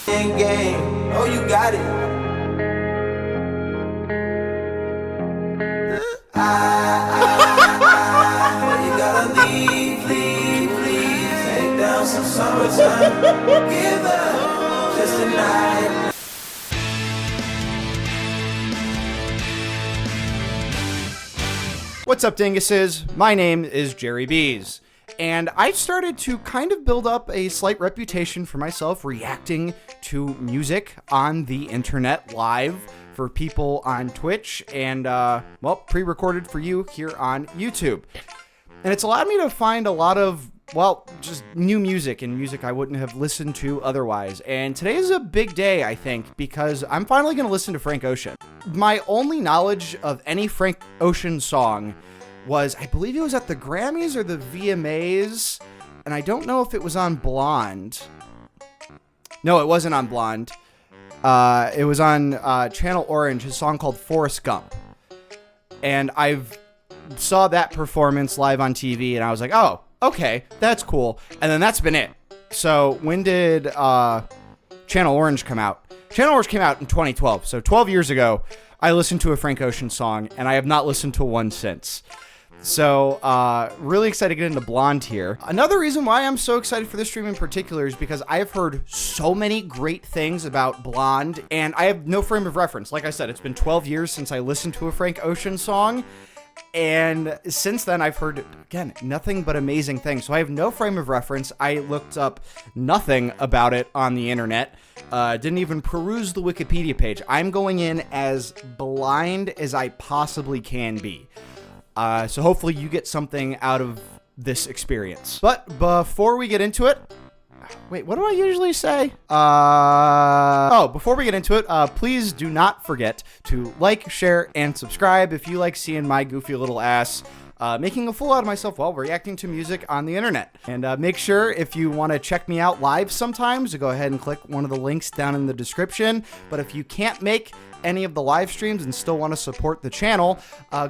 Game. Oh, you got it. You gotta leave. Take down some summertime. Give up just a night. What's up, dinguses? My name is Jerry Bees, and I've started to kind of build up a slight reputation for myself reacting to music on the internet live for people on Twitch and, pre-recorded for you here on YouTube. And it's allowed me to find a lot of, just new music and music I wouldn't have listened to otherwise. And today is a big day, I think, because I'm finally going to listen to Frank Ocean. My only knowledge of any Frank Ocean song was, I believe it was at the Grammys or the VMAs, and I don't know if it was on Blonde. No, it wasn't on Blonde. It was on Channel Orange, his song called Forrest Gump. And I've saw that performance live on TV, and I was like, oh, okay, that's cool. And then that's been it. So when did Channel Orange come out? Channel Orange came out in 2012. So 12 years ago, I listened to a Frank Ocean song, and I have not listened to one since. So really excited to get into Blonde here. Another reason why I'm so excited for this stream in particular is because I've heard so many great things about Blonde, and I have no frame of reference. Like I said, it's been 12 years since I listened to a Frank Ocean song. And since then, I've heard, again, nothing but amazing things. So I have no frame of reference. I looked up nothing about it on the internet. Didn't even peruse the Wikipedia page. I'm going in as blind as I possibly can be. So hopefully you get something out of this experience. But before we get into it... Wait, what do I usually say? Before we get into it, please do not forget to like, share, and subscribe if you like seeing my goofy little ass making a fool out of myself while reacting to music on the internet. And make sure, if you want to check me out live sometimes, to go ahead and click one of the links down in the description. But if you can't make any of the live streams and still want to support the channel,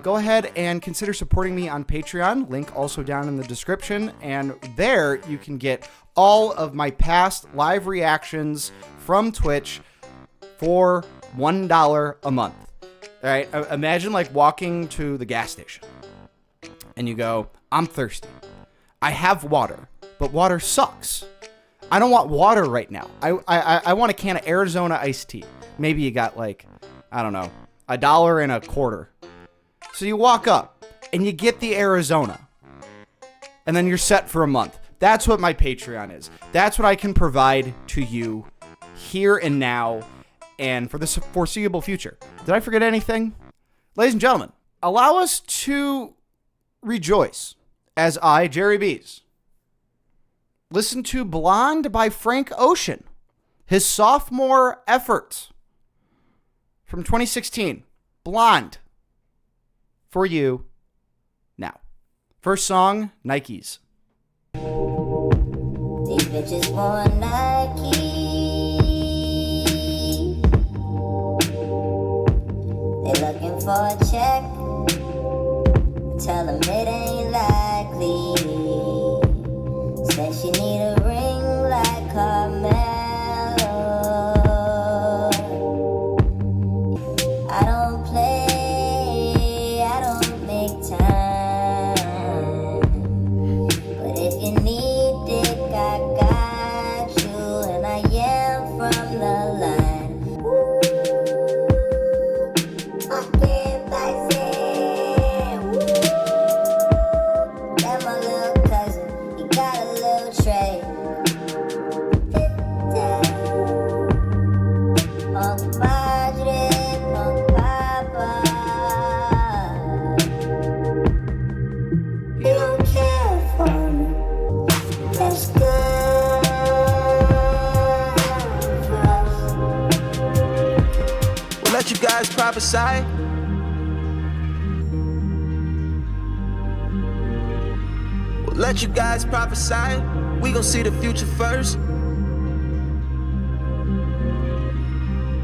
go ahead and consider supporting me on Patreon. Link also down in the description. And there you can get all of my past live reactions from Twitch for $1 a month. All right, imagine like walking to the gas station and you go, I'm thirsty. I have water, but water sucks. I don't want water right now. I want a can of Arizona iced tea. Maybe you got like, I don't know, $1.25. So you walk up and you get the Arizona and then you're set for a month. That's what my Patreon is. That's what I can provide to you here and now and for the foreseeable future. Did I forget anything? Ladies and gentlemen, allow us to rejoice as I, Jerry Bees, listen to Blonde by Frank Ocean, his sophomore effort from 2016. Blonde. For you now. First song, Nikes. These bitches want Nike. They looking for a check. Tell them it ain't likely. Said she need a ring like Carmelo. I don't play, I don't make time. But if you need dick, I got you, and I am from the line. Woo. I can't like it. Woo. That my little cousin, he got a little tray. Uncle Madre, Uncle Papa. You don't care for me. That's good for us. We'll let you guys prophesy. We'll let you guys prophesy. We gon' see the future first.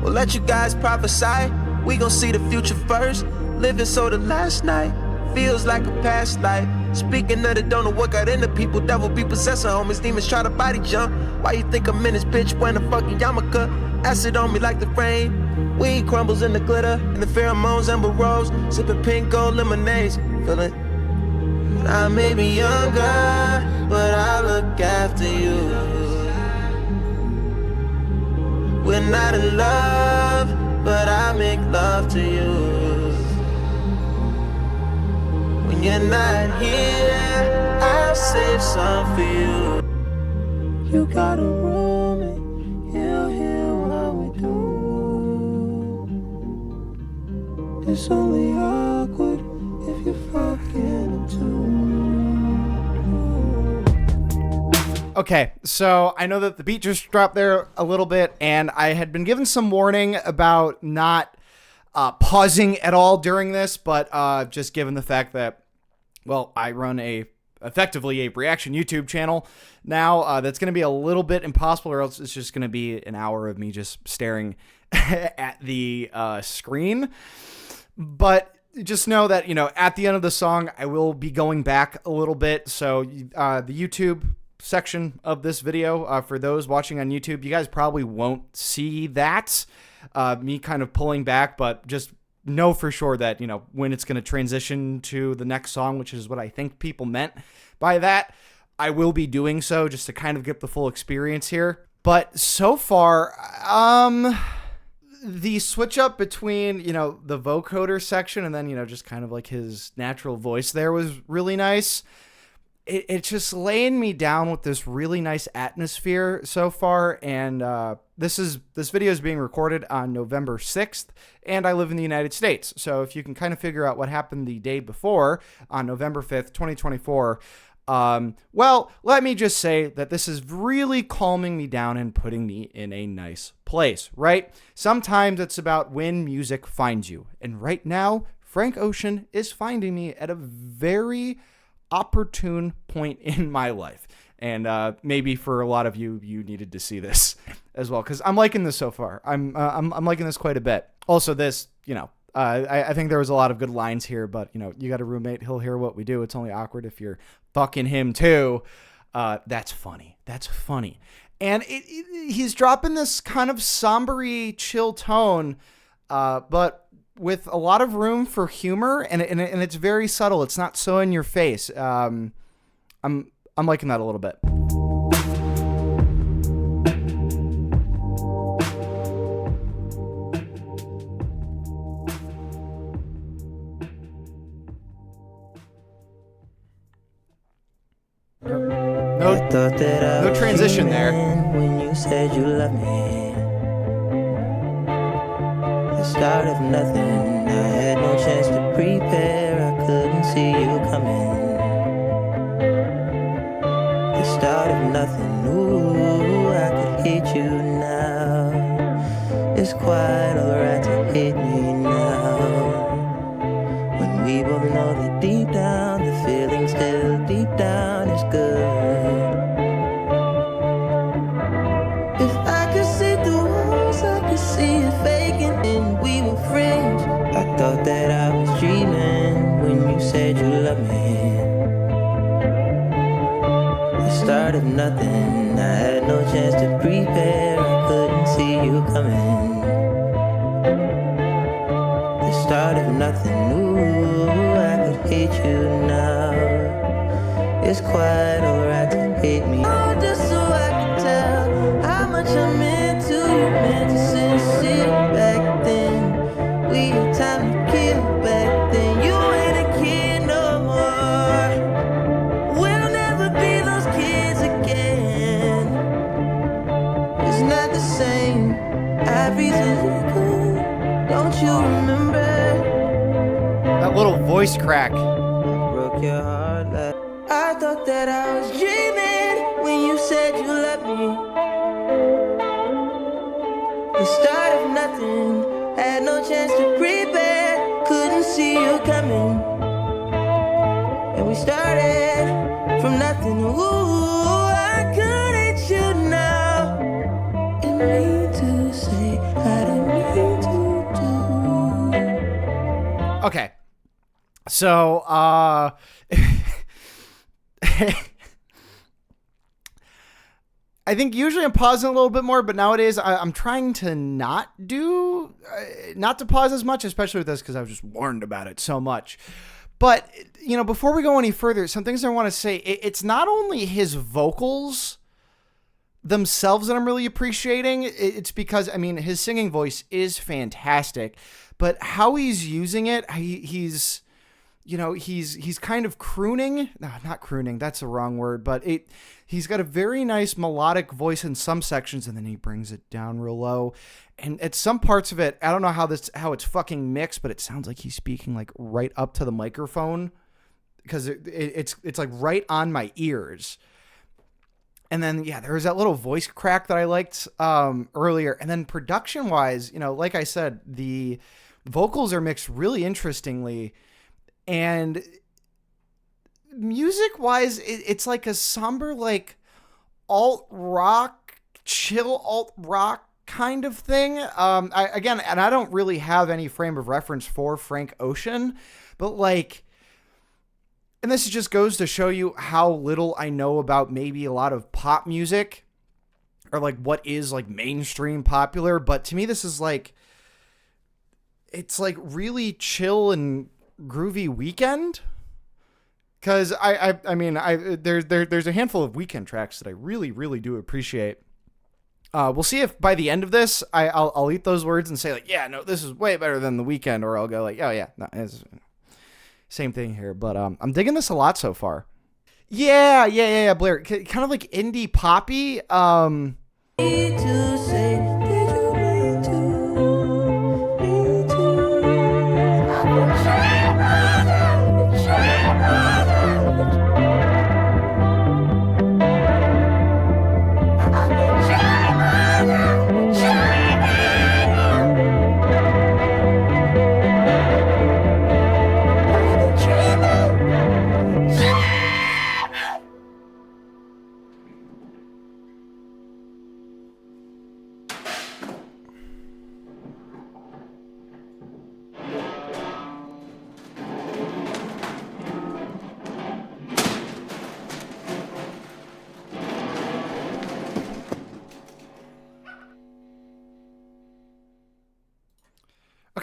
We'll let you guys prophesy. We gon' see the future first. Living so the last night feels like a past life. Speaking of the don't know what got into people, devil be possessing homies, demons try to body jump. Why you think I'm in this bitch wearing a fucking yarmulke? Acid on me like the rain, weed crumbles in the glitter, and the pheromones amber rose, sipping pink gold lemonades, feeling. I may be younger, but I look after you. We're not in love, but I make love to you. When you're not here, I'll save some for you. You got a room and he'll hear what we do. It's only awkward if you're fucking too. Okay, so I know that the beat just dropped there a little bit, and I had been given some warning about not pausing at all during this, but just given the fact that, well, I run effectively a reaction YouTube channel now, that's going to be a little bit impossible, or else it's just going to be an hour of me just staring at the screen. But just know that, you know, at the end of the song, I will be going back a little bit. So the YouTube section of this video, for those watching on YouTube, you guys probably won't see that, me kind of pulling back, but just know for sure that, you know, when it's going to transition to the next song, which is what I think people meant by that, I will be doing so just to kind of get the full experience here. But so far, the switch up between, you know, the vocoder section and then, you know, just kind of like his natural voice there was really nice. It's just laying me down with this really nice atmosphere so far, and this video is being recorded on November 6th, and I live in the United States, so if you can kind of figure out what happened the day before, on November 5th, 2024, well, let me just say that this is really calming me down and putting me in a nice place, right? Sometimes it's about when music finds you, and right now, Frank Ocean is finding me at a very opportune point in my life, and maybe for a lot of you needed to see this as well, because I'm liking this so far. I'm liking this quite a bit. Also, this, you know, I think there was a lot of good lines here, but, you know, you got a roommate, he'll hear what we do. It's only awkward if you're fucking him too. That's funny. That's funny. And he's dropping this kind of somber-y, chill tone, but with a lot of room for humor, and it's very subtle. It's not so in your face. I'm liking that a little bit. No transition there. When you said you love me, the start of nothing. I had no chance to prepare. I couldn't see you coming. The start of nothing. Ooh, I could hate you now. It's quite alright to hate me now. When we both know that deep down, the feeling still deep down is good. If I could see through walls, I could see it faking, and we were friends. I thought that I was dreaming when you said you loved me. The start of nothing. I had no chance to prepare. I couldn't see you coming. The start of nothing. Ooh, I could hate you now. It's quite alright to hate me. Oh, just so I can tell how much I'm into you. Meant to sincere back then. We had time to kill back then. You ain't a kid no more. We'll never be those kids again. It's not the same. Everything's good. Don't you remember? That little voice crack. Broke your heart like I thought that I was dreaming when you said you loved me. The start of nothing. Had no chance to prepare. Couldn't see you coming. And we started from nothing. Ooh, I could hate you now. Didn't mean to say, I didn't mean to do. Okay. So, I think usually I'm pausing a little bit more, but nowadays I'm trying to not to pause as much, especially with this because I was just warned about it so much. But, before we go any further, some things I want to say, it's not only his vocals themselves that I'm really appreciating. It's because, his singing voice is fantastic, but how he's using it, he's kind of crooning. No, not crooning. That's the wrong word, but he's got a very nice melodic voice in some sections, and then he brings it down real low. And at some parts of it, I don't know how it's fucking mixed, but it sounds like he's speaking like right up to the microphone because it's like right on my ears. And then, there was that little voice crack that I liked earlier. And then production wise, like I said, the vocals are mixed really interestingly. And music wise, it's like a somber, like alt rock, chill alt rock kind of thing. I don't really have any frame of reference for Frank Ocean, but and this just goes to show you how little I know about maybe a lot of pop music or what is mainstream popular. But to me, this is it's really chill and groovy Weekend. Cause there's a handful of Weekend tracks that I really, really do appreciate. We'll see if by the end of this, I'll eat those words and say this is way better than the Weekend, or I'll go oh yeah, no, it's same thing here. But I'm digging this a lot so far. Yeah, Blair, kind of like indie poppy. Need to say, did you mean to? Need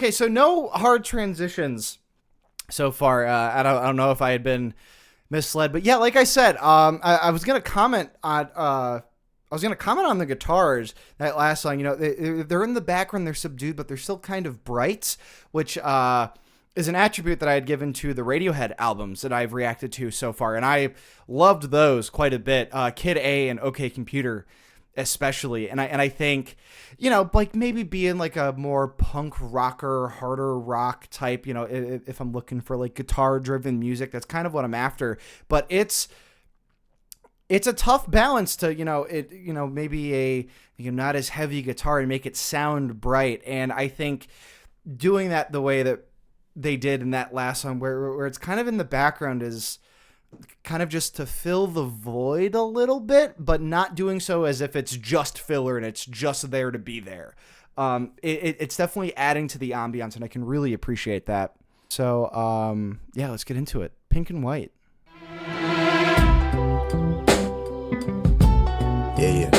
Okay, so no hard transitions so far. I don't know if I had been misled, but yeah, like I said, I was gonna comment on the guitars. That last song, they're in the background, they're subdued, but they're still kind of bright, which is an attribute that I had given to the Radiohead albums that I've reacted to so far, and I loved those quite a bit. Kid A and OK Computer, especially, and I think maybe being a more punk rocker, harder rock type, if I'm looking for guitar driven music, that's kind of what I'm after. But it's a tough balance to maybe a not as heavy guitar and make it sound bright. And I think doing that the way that they did in that last song, where it's kind of in the background, is kind of just to fill the void a little bit, but not doing so as if it's just filler and it's just there to be there. It's definitely adding to the ambiance, and I can really appreciate that. So, let's get into it. Pink and White. Yeah.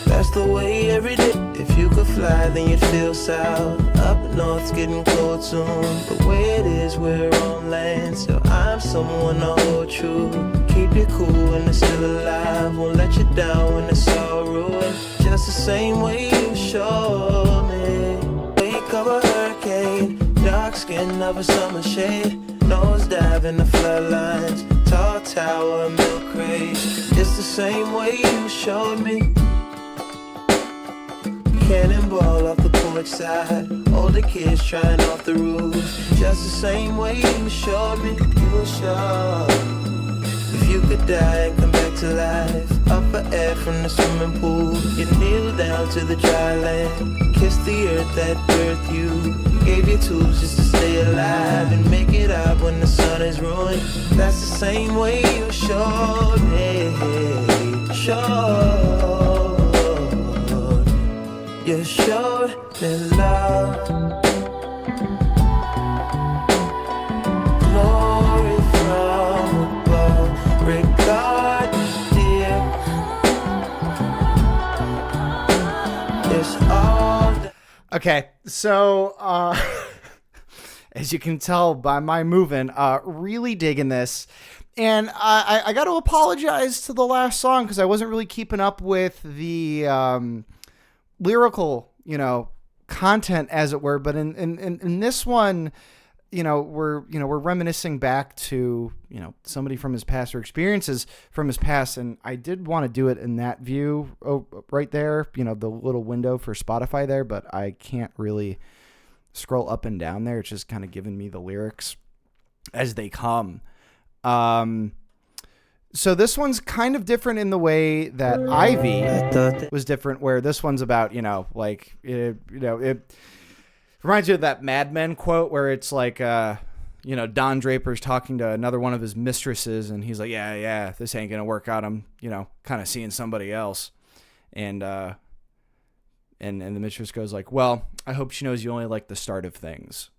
That's the way every day. If you could fly, then you'd feel south. Up north's getting cold soon. The way it is, we're on land. So I'm someone to hold true. Keep you cool when it's still alive. Won't let you down when it's all ruined. Just the same way you showed me. Wake up a hurricane. Dark skin of a summer shade. Nose dive in the floodlines. Tall tower, milk crate. It's the same way you showed me. Cannonball off the porch side. Older kids trying off the roof. Just the same way you showed me. You showed. If you could die and come back to life, up for air from the swimming pool, you kneel down to the dry land. Kiss the earth that birthed you. Gave you tools just to stay alive and make it out when the sun is ruined. That's the same way you showed me. Showed. You showed me love. Okay, so as you can tell by my moving, really digging this. And I got to apologize to the last song because I wasn't really keeping up with the lyrical, content, as it were. But in this one, we're reminiscing back to, somebody from his past or experiences from his past. And I did want to do it in that view right there, the little window for Spotify there, but I can't really scroll up and down there. It's just kind of giving me the lyrics as they come. So this one's kind of different in the way that Ivy was different, where this one's about, it reminds you of that Mad Men quote where it's like, Don Draper's talking to another one of his mistresses and he's like, yeah, this ain't going to work out. I'm, kind of seeing somebody else. And the mistress goes like, well, I hope she knows you only like the start of things.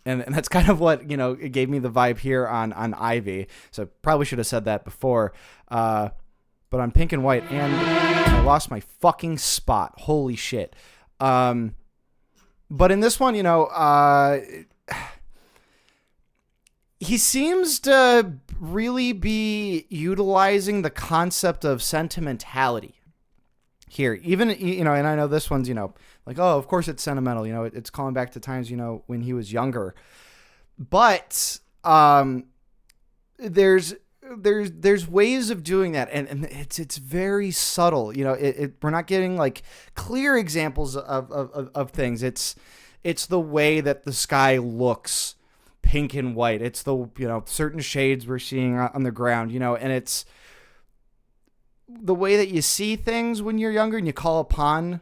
And that's kind of what, it gave me the vibe here on Ivy. So probably should have said that before. But on Pink and White, and I lost my fucking spot. Holy shit. But in this one, he seems to really be utilizing the concept of sentimentality here. Even, and I know this one's, like, oh, of course it's sentimental. It's calling back to times, when he was younger. But there's ways of doing that, and it's very subtle. We're not getting like clear examples of things. It's the way that the sky looks pink and white. It's the certain shades we're seeing on the ground. And it's the way that you see things when you're younger and you call upon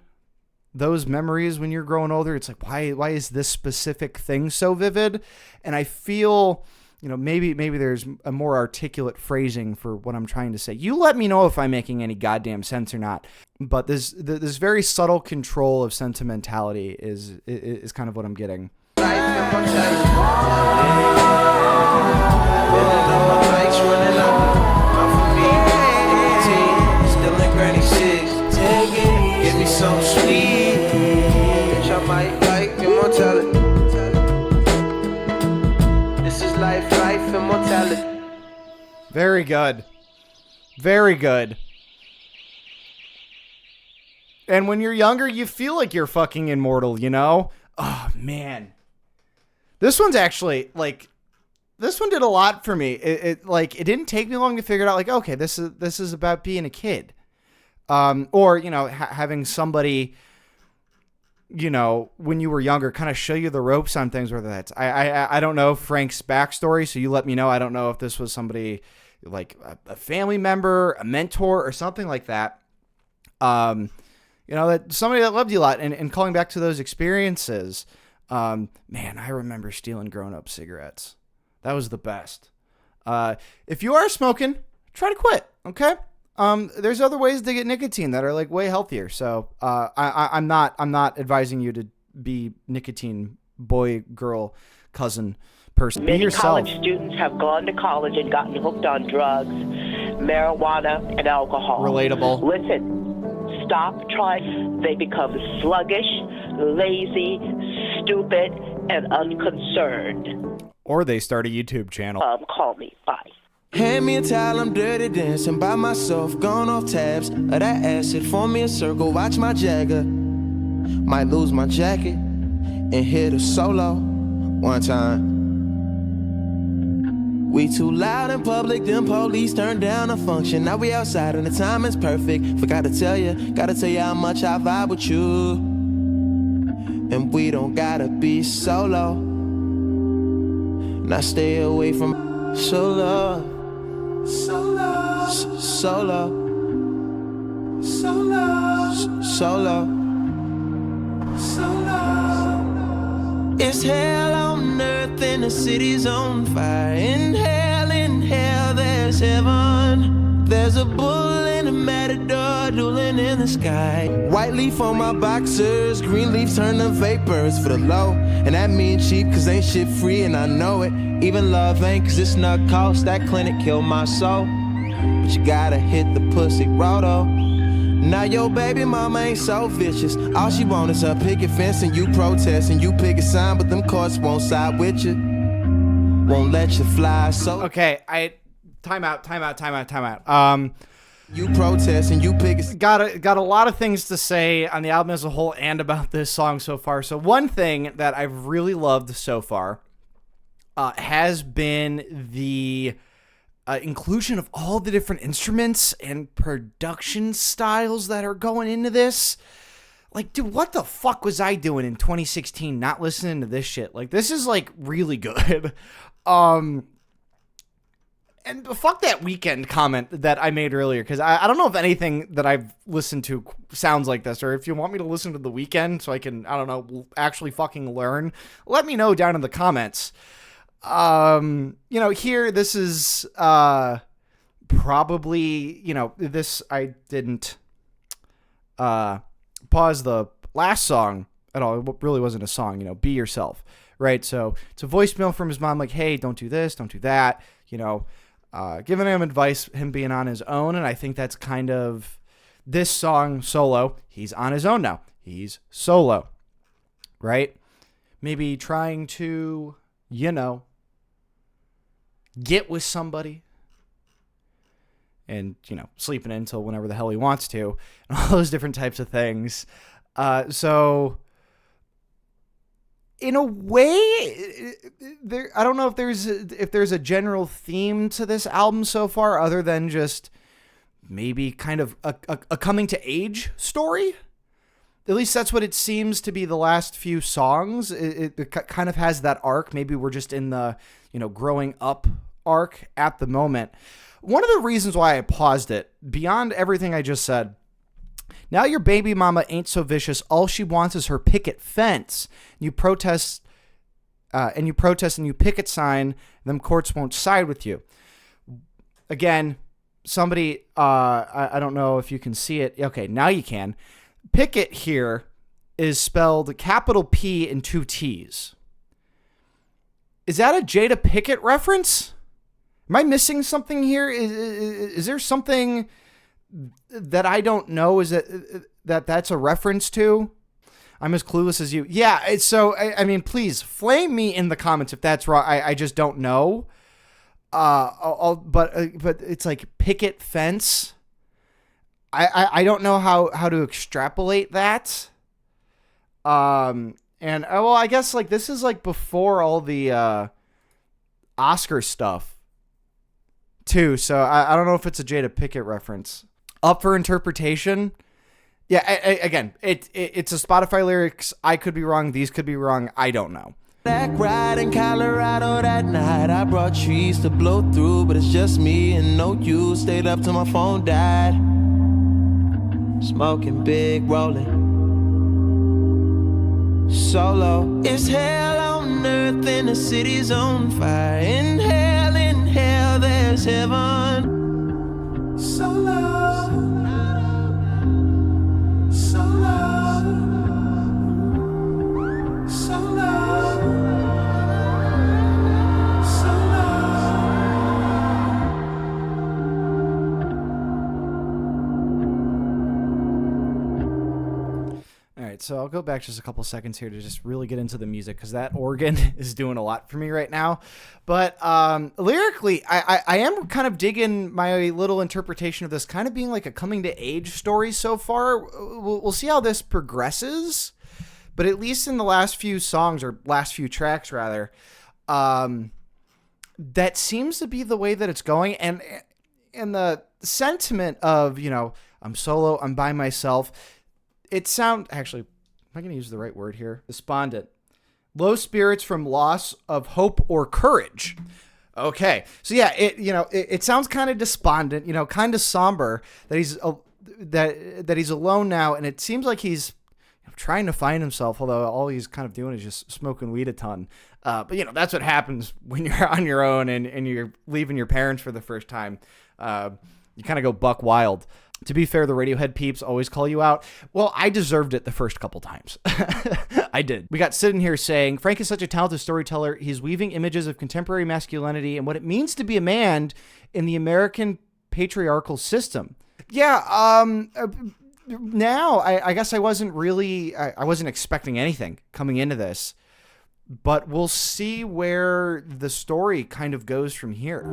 those memories when you're growing older. It's like, why is this specific thing so vivid? And I feel, maybe there's a more articulate phrasing for what I'm trying to say. You let me know if I'm making any goddamn sense or not. But this very subtle control of sentimentality is kind of what I'm getting. Give me some sweet, bitch, I might like immortality. This is life, immortality. Very good. Very good. And when you're younger, you feel like you're fucking immortal, Oh, man. This one's actually, this one did a lot for me. It didn't take me long to figure it out, okay, this is about being a kid. Or, having somebody, when you were younger, kind of show you the ropes on things, whether that's, I don't know Frank's backstory, so you let me know. I don't know if this was somebody like a family member, a mentor, or something like that. That somebody that loved you a lot, and calling back to those experiences. Man, I remember stealing grown-up cigarettes. That was the best. If you are smoking, try to quit. Okay. There's other ways to get nicotine that are way healthier. So, I'm not advising you to be nicotine boy, girl, cousin person. Be Many yourself. college students have gone to college and gotten hooked on drugs, marijuana, and alcohol. Relatable. Listen, stop trying. They become sluggish, lazy, stupid, and unconcerned. Or they start a YouTube channel. Call me. Bye. Hand me a towel, I'm dirty dancing by myself, gone off tabs of that acid. Form me a circle, watch my Jagger. Might lose my jacket and hit a solo one time. We too loud in public, them police turned down a function. Now we outside and the time is perfect. Forgot to tell you, gotta tell you how much I vibe with you. And we don't gotta be solo. Now stay away from solo. Solo, solo, solo, solo, solo. It's hell on earth and the city's on fire. In hell, there's heaven. There's a bull and a matador dueling in the sky. White leaf on my boxers, green leaf turn to vapors for the low. And that means cheap, cause ain't shit free and I know it. Even love ain't, cause it's not cost. That clinic killed my soul. But you gotta hit the pussy roto. Now your baby mama ain't so vicious. All she want is a picket fence and you protest and you pick a sign, but them courts won't side with you. Won't let you fly. So Okay, time out. You protest and you pick a Got a lot of things to say on the album as a whole and about this song so far. So one thing that I've really loved so far has been the inclusion of all the different instruments and production styles that are going into this. Like, dude, what the fuck was I doing in 2016 not listening to this shit? Like, this is, like, really good. And fuck that Weekend comment that I made earlier, because I don't know if anything that I've listened to sounds like this, or if you want me to listen to The Weekend so I can, I don't know, actually fucking learn, let me know down in the comments. Here, this is, probably, this, I didn't, pause the last song at all. It really wasn't a song, Be Yourself, right? So it's a voicemail from his mom, like, hey, don't do this, don't do that, giving him advice, him being on his own. And I think that's kind of this song solo. He's on his own now. He's solo, right? Maybe trying to, get with somebody and, sleeping in until whenever the hell he wants to, and all those different types of things. So in a way, I don't know if there's a general theme to this album so far, other than just maybe kind of a coming to age story. At least that's what it seems to be the last few songs. It kind of has that arc. Maybe we're just in the, growing up arc at the moment. One of the reasons why I paused it, beyond everything I just said, now your baby mama ain't so vicious. All she wants is her picket fence. You protest and you picket sign. Them courts won't side with you. Again, somebody, I don't know if you can see it. Okay, now you can. Picket here is spelled capital P and 2 T's. Is that a Jada Pickett reference? Am I missing something here? Is there something that I don't know? Is that's a reference to? I'm as clueless as you. Yeah. So I mean, please flame me in the comments if that's wrong. I just don't know. But it's like picket fence. I don't know how to extrapolate that. I guess like this is like before all the Oscar stuff too. So I don't know if it's a Jada Pickett reference. Up for interpretation. Yeah, again, it's a Spotify lyrics. I could be wrong. These could be wrong. I don't know. That ride in Colorado that night, I brought trees to blow through, but it's just me and no you. Stayed up till my phone died. Smoking big, rolling solo. It's hell on earth and the city's on fire. In hell, there's heaven. Solo, solo, solo, solo. All right, so I'll go back just a couple seconds here to just really get into the music, because that organ is doing a lot for me right now. But lyrically, I am kind of digging my little interpretation of this kind of being like a coming to age story so far. We'll see how this progresses, but at least in the last few songs, or last few tracks rather, that seems to be the way that it's going. And the sentiment of, I'm solo, I'm by myself. It actually, am I going to use the right word here? Despondent. Low spirits from loss of hope or courage. Okay. So yeah, it sounds kind of despondent, kind of somber that he's that he's alone now, and it seems like he's trying to find himself, although all he's kind of doing is just smoking weed a ton. But that's what happens when you're on your own and you're leaving your parents for the first time. You kind of go buck wild. To be fair, the Radiohead peeps always call you out. Well, I deserved it the first couple times. I did. We got Sid in here saying, Frank is such a talented storyteller. He's weaving images of contemporary masculinity and what it means to be a man in the American patriarchal system. Yeah, now I guess I wasn't really, I wasn't expecting anything coming into this, but we'll see where the story kind of goes from here.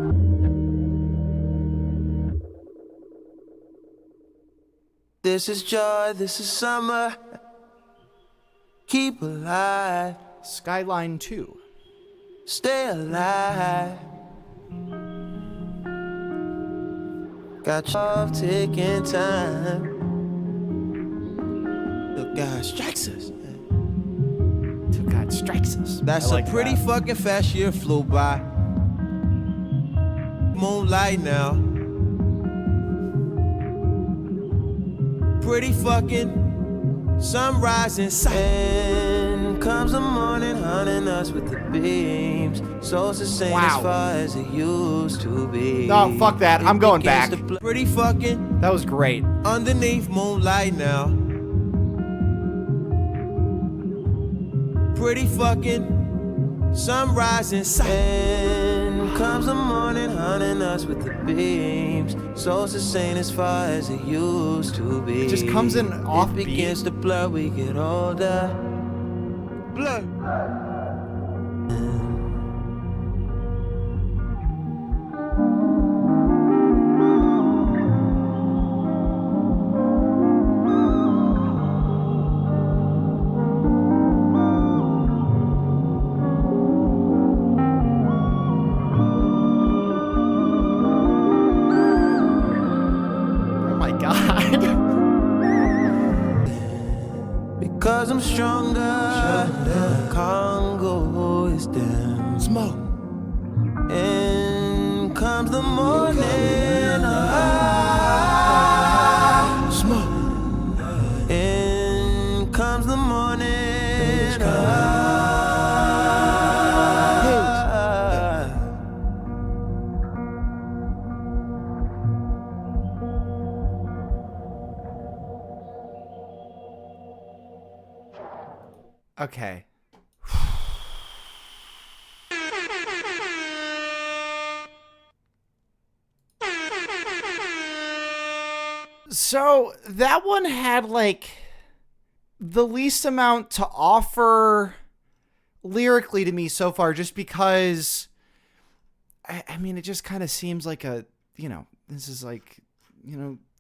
This is joy, this is summer. Keep alive, Skyline To. stay alive. Got you taking time. Look, God strikes us. Till God strikes us. That's I like a pretty that. fucking fast year flew by. Moonlight now. Pretty fucking sunrise inside. And comes the morning, hunting us with the beams. So it's the same Wow. as far as it used to be. No, fuck that. I'm going back. Pretty fucking That was great. underneath moonlight now. Pretty fucking sunrise inside. And comes the morning, hunting us with the beams. So it's the same as far as it used to be. It just comes in offbeat. It begins to blur, we get older. Blur. Oh my God. Because I'm stronger. The Congo is down. Smoke. And comes the morning. Smoke. And comes the morning. Okay. So that one had like the least amount to offer lyrically to me so far, just because I mean, it just kind of seems like a, this is like,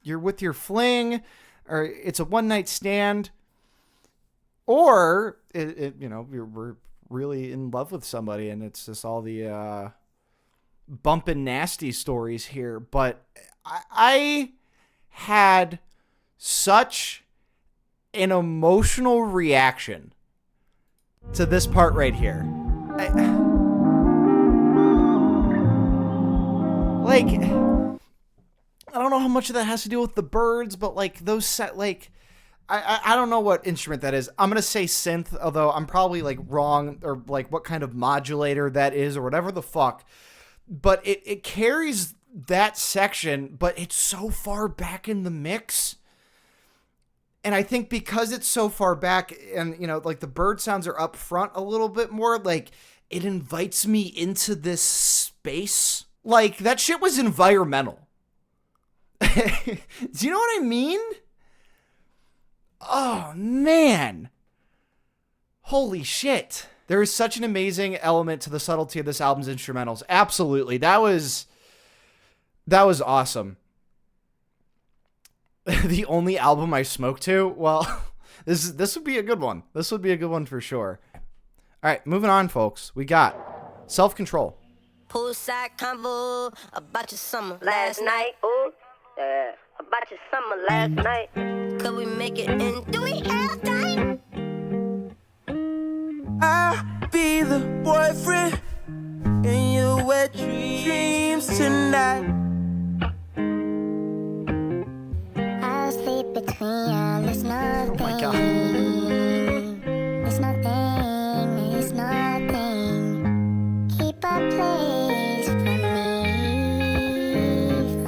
you're with your fling, or it's a one night stand, or we're really in love with somebody, and it's just all the bumpin' nasty stories here. But I had such an emotional reaction to this part right here. I don't know how much of that has to do with the birds, but like those set, like I don't know what instrument that is. I'm gonna say synth, although I'm probably like wrong, or like what kind of modulator that is, or whatever the fuck. But it carries that section, but it's so far back in the mix. And I think because it's so far back, and like the bird sounds are up front a little bit more, like it invites me into this space. Like that shit was environmental. Do you know what I mean? Oh man. Holy shit. There is such an amazing element to the subtlety of this album's instrumentals. Absolutely. That was awesome. The only album I smoke to? Well, this would be a good one. This would be a good one for sure. All right, moving on, folks. We got Self-Control. Poolside convo about your summer last night. Ooh, yeah. About your summer last night. Could we make it in? Do we have time? I'll be the boyfriend in your wet dreams tonight. I'll sleep between you. There's nothing. Oh my God. There's nothing. There's nothing. Keep a place for me.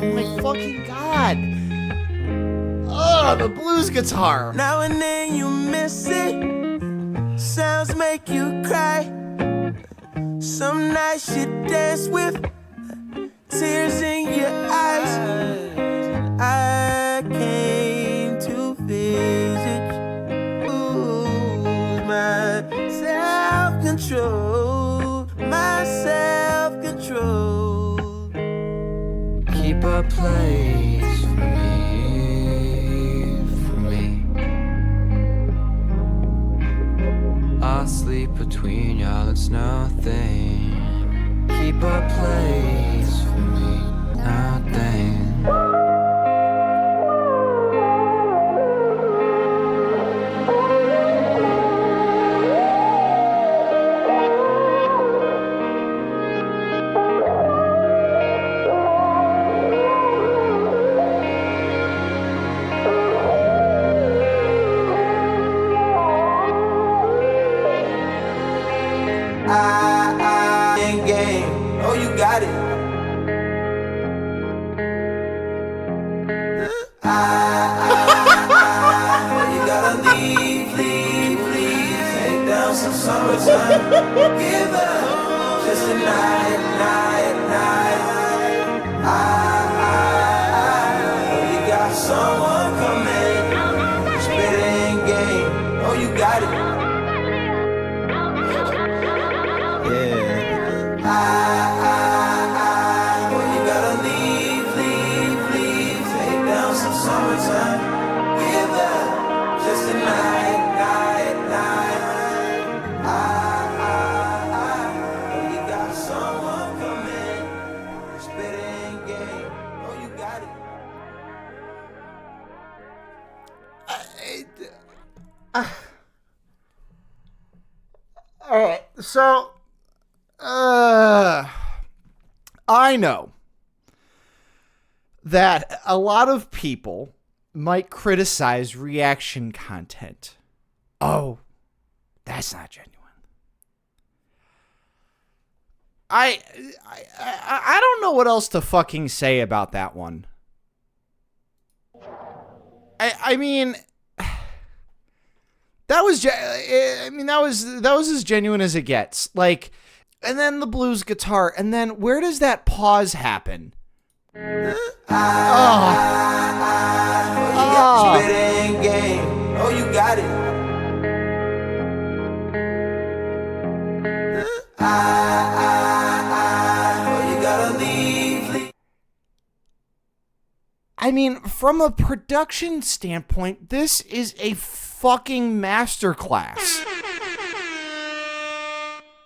Oh my fucking God. Oh, the blues guitar. Now and then you miss it. Sounds make you cry. Some nights you dance with tears in your eyes. I came to a place for me. I'll sleep between y'all, it's nothing. Keep a place for me, nothing. Game. Oh, you got it. You gotta leave. Take down some summertime. Give up just a night. You got someone coming. Spitting game. Oh, you got it. You gotta leave. Take down some summertime. Give up just a night. You got someone coming. Spitting game. Oh, you got it. All right, so I know that a lot of people might criticize reaction content. Oh, that's not genuine. I don't know what else to fucking say about that one. I mean, that was as genuine as it gets. Like, and then the blues guitar, and then where does that pause happen? Spitting game. Oh, you got it. You gotta leave. I mean, from a production standpoint, this is a fucking masterclass.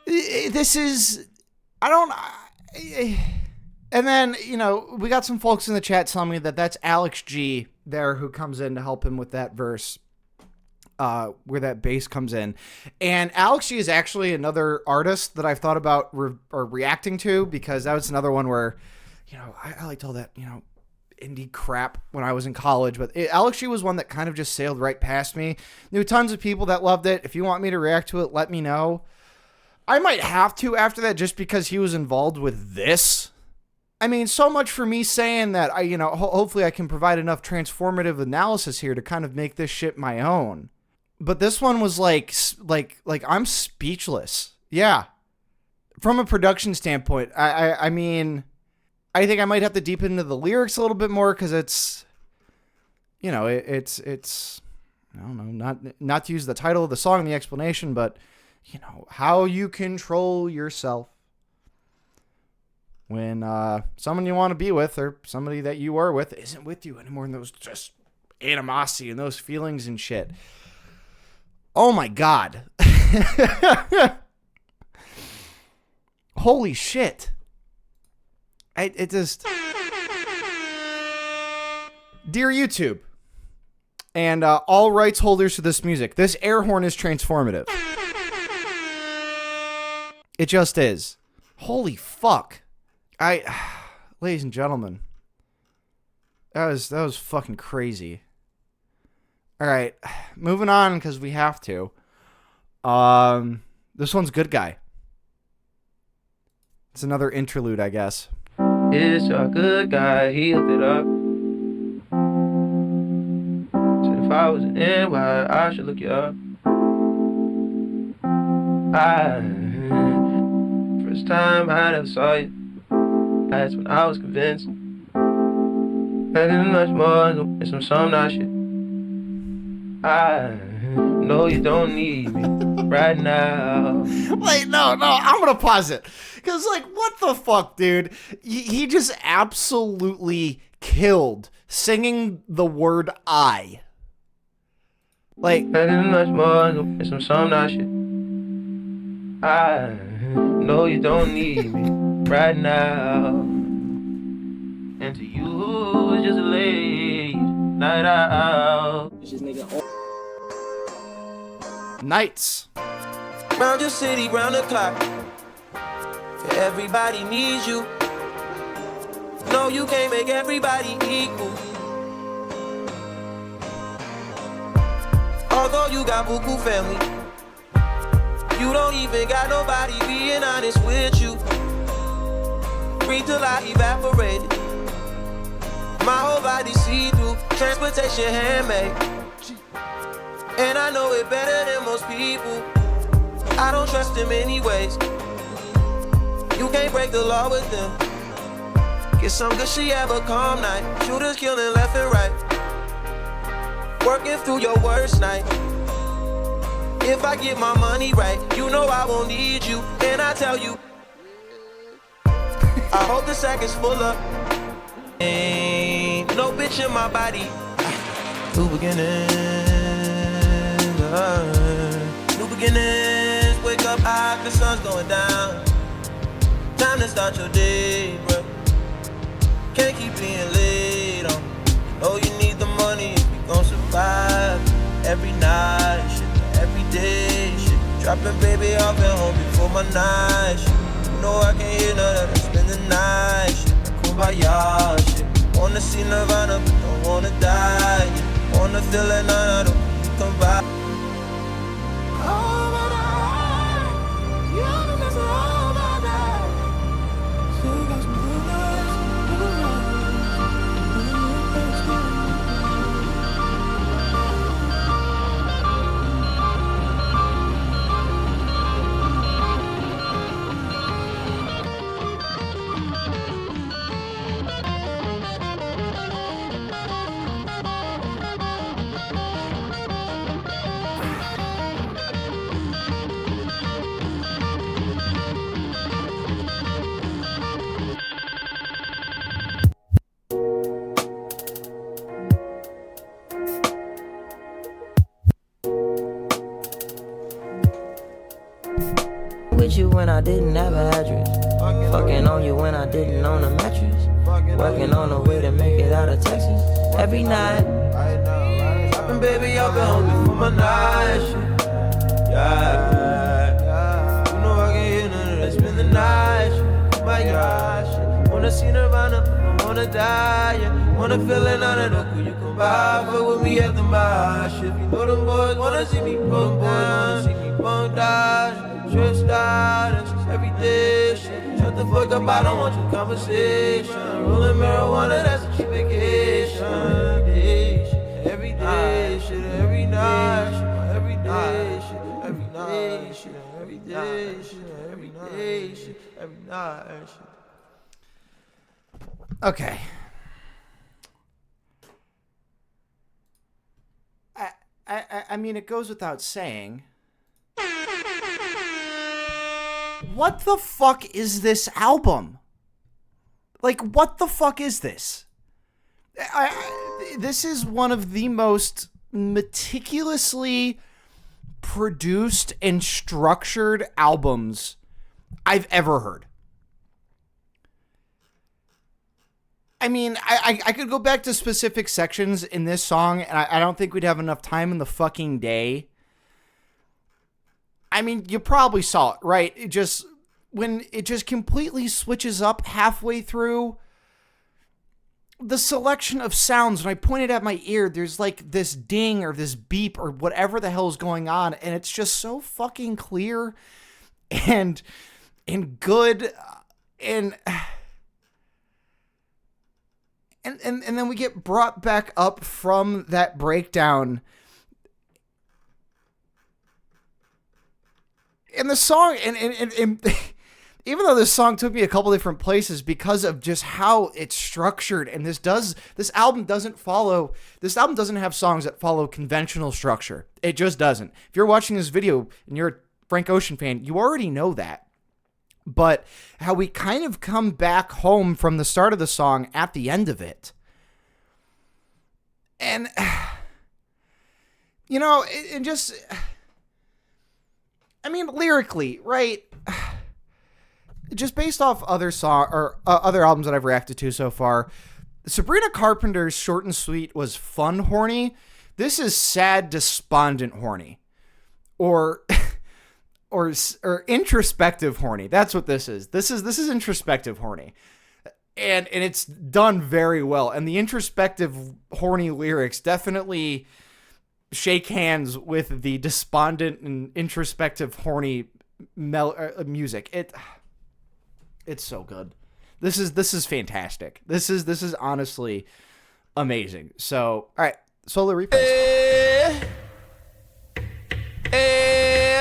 This is, and then, you know, we got some folks in the chat telling me that that's Alex G there who comes in to help him with that verse, where that bass comes in. And Alex G is actually another artist that I've thought about reacting to, because that was another one where, you know, I liked all that, you know, indie crap when I was in college, but Alex G was one that kind of just sailed right past me. Knew tons of people that loved it. If you want me to react to it, let me know. I might have to after that, just because he was involved with this. I mean, so much for me saying that hopefully I can provide enough transformative analysis here to kind of make this shit my own. But this one was like I'm speechless. Yeah. From a production standpoint, I mean, I think I might have to deepen into the lyrics a little bit more, because it's, you know, it's I don't know, not to use the title of the song in the explanation, but, you know, how you control yourself when someone you want to be with, or somebody that you are with, isn't with you anymore, and those just animosity and those feelings and shit. Oh my God. Holy shit. It just... Dear YouTube, and all rights holders to this music, this air horn is transformative. It just is. Holy fuck. Ladies and gentlemen, that was fucking crazy. All right, moving on, because we have to. This one's Good Guy. It's another interlude, I guess. It's a good guy, he hooked it up. Said if I was an NY, I should look you up. First time I ever saw you, that's when I was convinced. Nothing much more than some nice shit. I know you don't need me right now. Wait, no, I'm gonna pause it. Because, like, what the fuck, dude? He just absolutely killed singing the word I. Like, much more than some nice shit. I know you don't need me right now. And to you, it's just a late night out. Nights. Round your city, round the clock. Everybody needs you. No, you can't make everybody equal. Although you got buku family, you don't even got nobody being honest with you. Breathe till I evaporate. My whole body see-through, transportation handmade. And I know it better than most people. I don't trust them anyways. You can't break the law with them. Get some good shit, have a calm night. Shooters killing left and right. Working through your worst night. If I get my money right, you know I won't need you. And I tell you, I hope the sack is full up. Ain't no bitch in my body. New beginnings, new beginnings. Wake up high, the sun's going down. Time to start your day, bro. Can't keep being late on. Oh, you need the money if you gon' survive. Every night, shit, every day, shit. Dropping baby off at home before my night, shit. You know I can't hear none of that, spend the night, shit. Kumbaya, shit. Wanna see Nirvana, but don't wanna die, yeah. Wanna feel like none of them, you come by. Oh, my God, you know that's all my God. Still got some good nights, good nights. With you when I didn't have an address. Fucking on you when I didn't own a mattress. Working on a way to make it out of Texas. Every night. Dropping baby up at home before my night shit. Yeah. You know I can hear none of that. Spend the night shit. My gosh shit. Wanna see Nirvana, but don't wanna die. Yeah. Wanna feel it none of the cool you come by. Fuck with me at the mosh. If you know them boys wanna see me bunk down. See me bunk down. Stressed out, it's every day shit. Shut the fuck up, I don't want your conversation. Rolling marijuana, that's a cheap vacation. Every day shit, every night shit, every day shit, every night shit, every day shit, every day shit, every night shit. okay. I mean, it goes without saying. What the fuck is this album? Like, what the fuck is this? This is one of the most meticulously produced and structured albums I've ever heard. I mean, I could go back to specific sections in this song, and I don't think we'd have enough time in the fucking day. I mean, you probably saw it, right? When it just completely switches up halfway through, the selection of sounds, when I pointed at my ear, there's like this ding or this beep or whatever the hell is going on, and it's just so fucking clear and good, and then we get brought back up from that breakdown. And the song, and even though this song took me a couple different places because of just how it's structured, and this album doesn't have songs that follow conventional structure. It just doesn't. If you're watching this video and you're a Frank Ocean fan, you already know that. But how we kind of come back home from the start of the song at the end of it, And, you know, it just, I mean, lyrically, right? Just based off other other albums that I've reacted to so far, Sabrina Carpenter's Short and Sweet was fun horny. This is sad, despondent horny, or introspective horny. That's what this is. This is introspective horny, and it's done very well. And the introspective horny lyrics definitely shake hands with the despondent and introspective horny music. It's so good. This is fantastic. This is honestly amazing. So, all right, solo Reprise.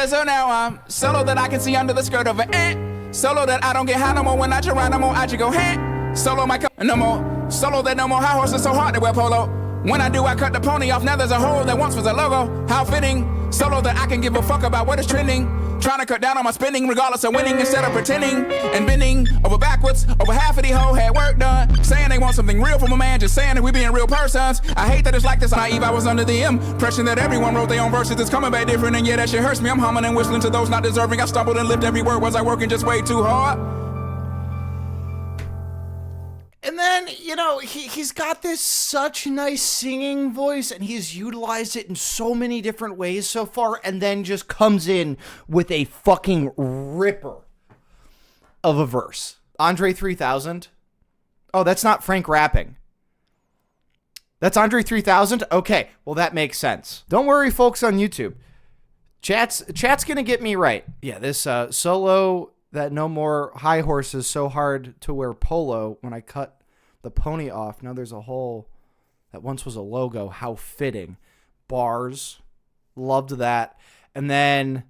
So now I'm solo that I can see under the skirt of an ant. Solo that I don't get high no more when I try ride no more. I just go hand. Solo my no more. Solo that no more high horses so hard to wear polo. When I do, I cut the pony off. Now there's a hole that once was a logo. How fitting. Solo that I can give a fuck about what is trending. Trying to cut down on my spending regardless of winning instead of pretending and bending over backwards. Over half of the whole had work done. Saying they want something real from a man, just saying that we being real persons. I hate that it's like this. Naive, I was under the impression that everyone wrote their own verses. It's coming back different, and yeah, that shit hurts me. I'm humming and whistling to those not deserving. I stumbled and lived every word. Was I working just way too hard? And then, you know, he's got this such nice singing voice, and he's utilized it in so many different ways so far, and then just comes in with a fucking ripper of a verse. Andre 3000? Oh, that's not Frank rapping. That's Andre 3000? Okay, well, that makes sense. Don't worry, folks on YouTube. Chat's gonna get me right. Yeah, this solo that no more high horses so hard to wear polo when I cut the pony off. Now there's a hole that once was a logo. How fitting. Bars. Loved that. And then,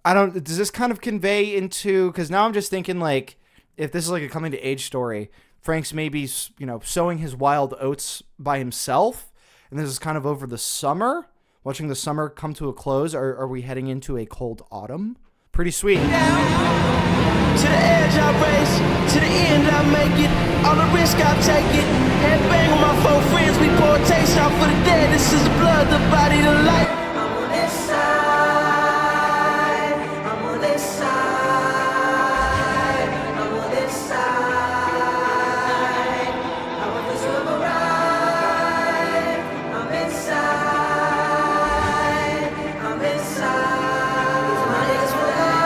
does this kind of convey into, because now I'm just thinking like, if this is like a coming to age story, Frank's maybe, you know, sowing his wild oats by himself. And this is kind of over the summer, watching the summer come to a close. Are we heading into a cold autumn? Pretty sweet. To the edge I race, to the end I make it. All the risk I take it. Head bang with my 4 friends, we pour a taste out for the dead. This is the blood, the body, the light. I'm on this side. I'm on this side. I'm on this side. I want this river ride. I'm inside. I'm inside. These my niggas for life.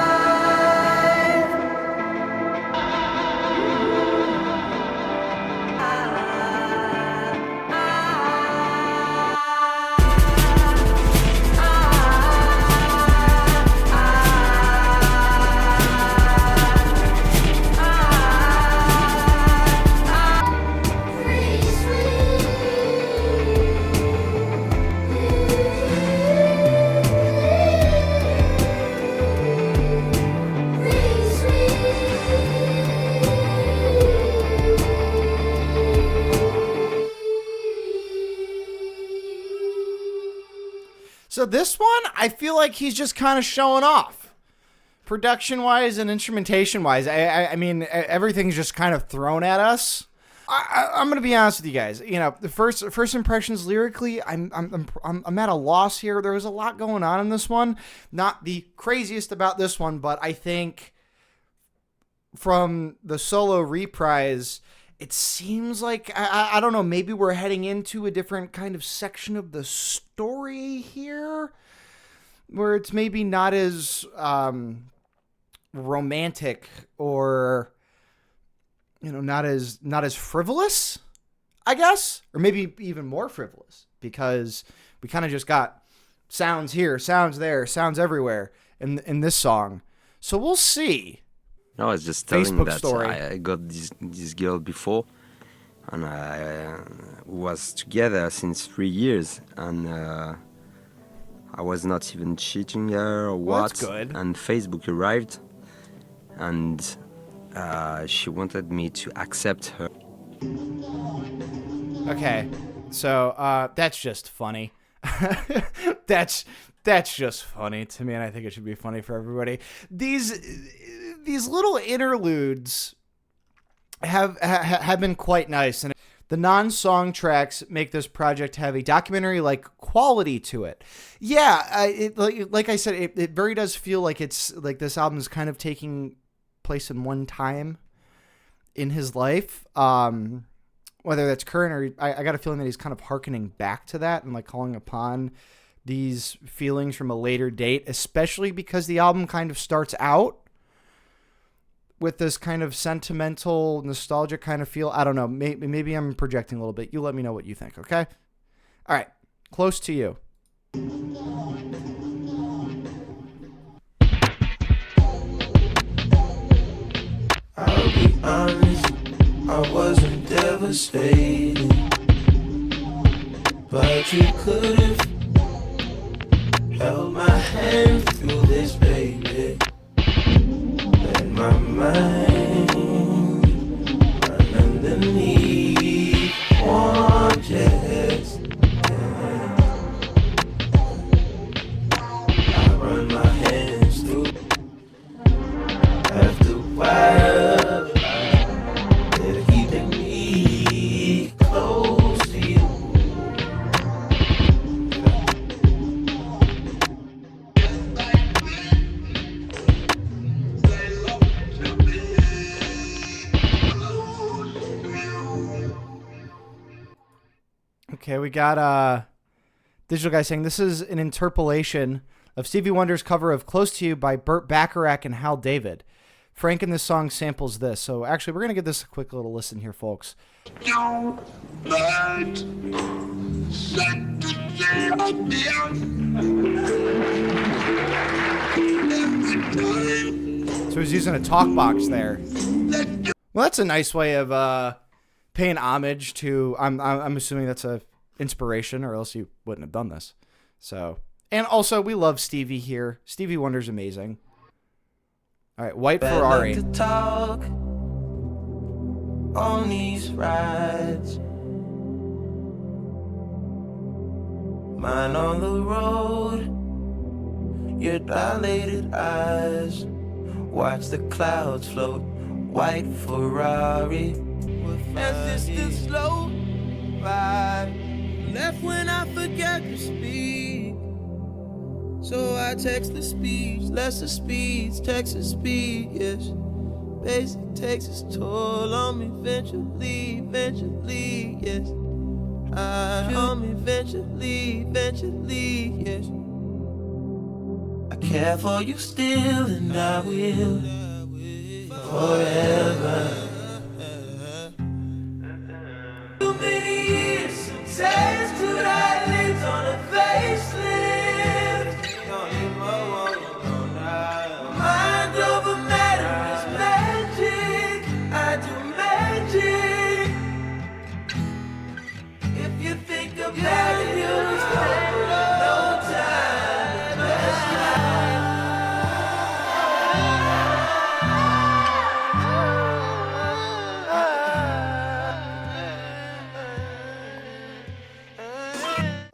So this one, I feel like he's just kind of showing off. Production-wise and instrumentation-wise, I mean, everything's just kind of thrown at us. I'm gonna be honest with you guys. You know, the first impressions lyrically, I'm at a loss here. There was a lot going on in this one. Not the craziest about this one, but I think from the solo Reprise, it seems like, I don't know, maybe we're heading into a different kind of section of the story here, where it's maybe not as romantic, or, you know, not as frivolous, I guess, or maybe even more frivolous, because we kind of just got sounds here, sounds there, sounds everywhere in this song. So we'll see. No, I was just telling Facebook that story. I got this girl before, and I was together since 3 years, and I was not even cheating her or Well, what. that's good. And Facebook arrived, and she wanted me to accept her. Okay, so that's just funny. that's just funny to me, and I think it should be funny for everybody. These little interludes have been quite nice, and The non-song tracks make this project have a documentary-like quality to it. Yeah, like I said, it very does feel like it's like this album is kind of taking place in one time in his life. Whether that's current or I got a feeling that he's kind of hearkening back to that and like calling upon these feelings from a later date, especially because the album kind of starts out with this kind of sentimental, nostalgic kind of feel. I don't know. Maybe I'm projecting a little bit. You let me know what you think, okay? All right. Close to You. I'll be honest, I wasn't devastated, but you could've held my hand through this, baby. Let my mind run underneath one chest. I run my hands through after a while. They're keeping me close to you. Okay, we got Digital Guy saying this is an interpolation of Stevie Wonder's cover of Close to You by Burt Bacharach and Hal David. Frank in this song samples this. So actually, we're going to give this a quick little listen here, folks. So he's using a talk box there. Well, that's a nice way of paying homage to. I'm assuming that's a inspiration, or else you wouldn't have done this. So, and also we love Stevie here. Stevie Wonder's amazing. All right, White Ferrari. To talk on these rides, mine on the road, your dilated eyes, watch the clouds float. White Ferrari, that's just a slow ride. Left when I forgot to speak, so I text the speeds, lesser speeds, Texas speed, yes. Basic takes its toll on me eventually, yes. On me eventually, yes. I care for you still, and I will forever. Too many years since tattooed eyelids on a facelift. Mind over matter is magic. I do magic. If you think about it, you'll spend no time.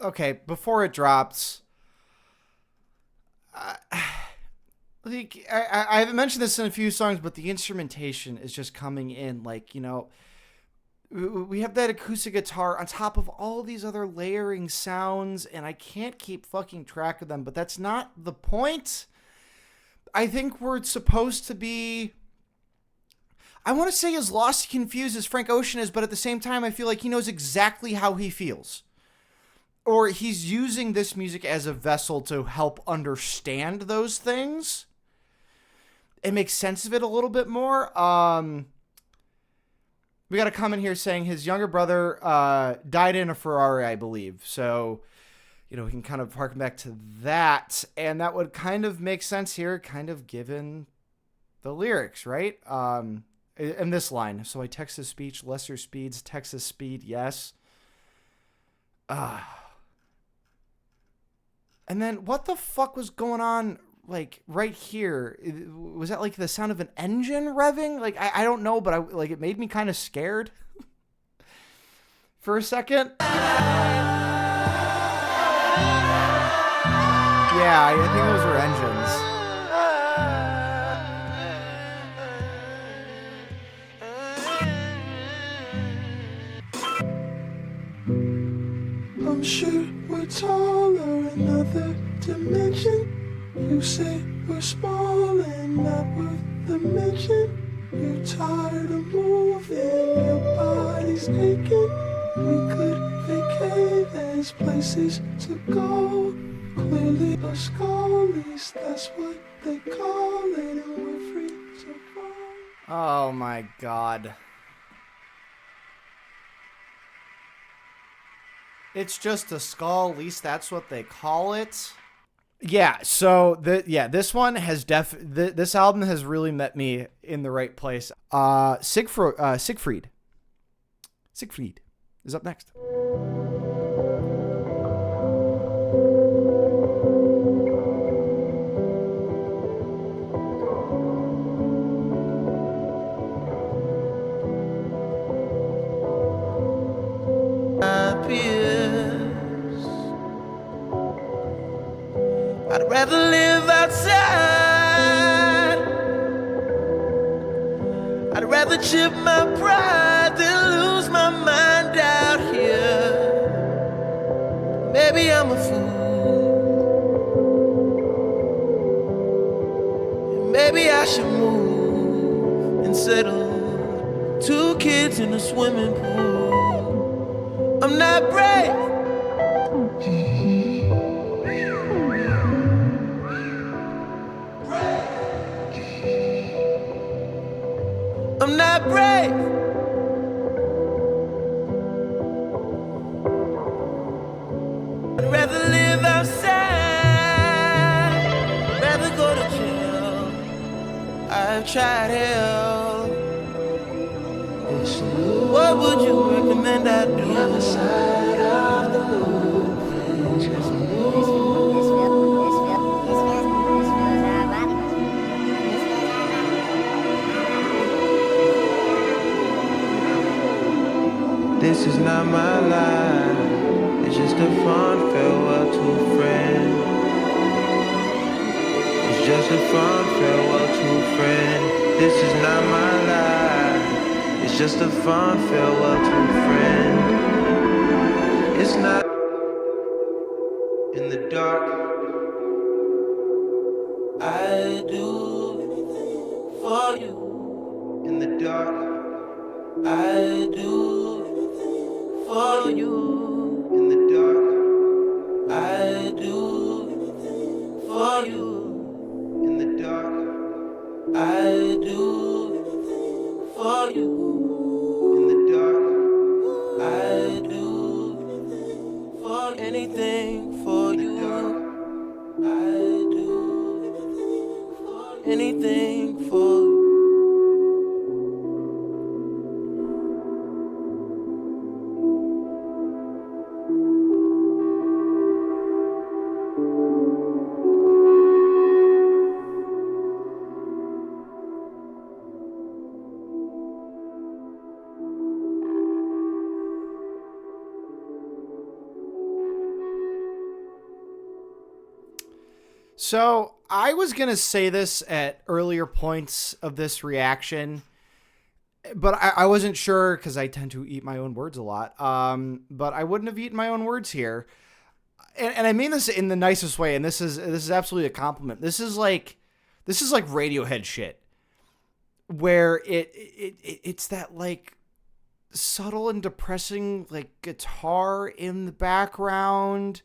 Okay, before it drops, like I've mentioned this in a few songs, but the instrumentation is just coming in like, you know, we have that acoustic guitar on top of all these other layering sounds, and I can't keep fucking track of them, but that's not the point. I think we're supposed to be, I want to say as lost and confused as Frank Ocean is, but at the same time, I feel like he knows exactly how he feels. Or he's using this music as a vessel to help understand those things and make sense of it a little bit more. We got a comment here saying his younger brother died in a Ferrari, I believe. So, you know, we can kind of harken back to that. And that would kind of make sense here, kind of given the lyrics, right? In this line. So I Texas speech, lesser speeds, Texas speed, yes. And then what the fuck was going on, like, right here? Was that, like, the sound of an engine revving? Like, I don't know, but it made me kind of scared for a second. Yeah, I think those were engines. I'm sure we're taller, another dimension. You say we're small and not worth the mention. You're tired of moving, your body's aching. We could vacate, there's places to go. Clearly a scullies, that's what they call it, and we're free to roam. Oh my god. It's just a skull, at least that's what they call it. Yeah, so this one has this album has really met me in the right place. Seigfried is up next. I'd rather live outside. I'd rather chip my pride than lose my mind out here. Maybe I'm a fool. And maybe I should move and settle 2 kids in a swimming pool. I'm not brave. I'm not brave. I'd rather live outside, rather go to jail. I've tried hell. What would you recommend I do? The other side of the moon. This is not my life. It's just a fond farewell to a friend. It's just a fond farewell to a friend. This is not my life. It's just a fond farewell to a friend. It's not in the dark. I do for you. In the dark, I do for you. In the dark, I do for you. In the dark, I do for you. In the dark, I do for anything for you. I do anything for you. So I was going to say this at earlier points of this reaction, but I wasn't sure because I tend to eat my own words a lot. But I wouldn't have eaten my own words here. And I mean this in the nicest way. And this is absolutely a compliment. This is like Radiohead shit where it's that like subtle and depressing like guitar in the background.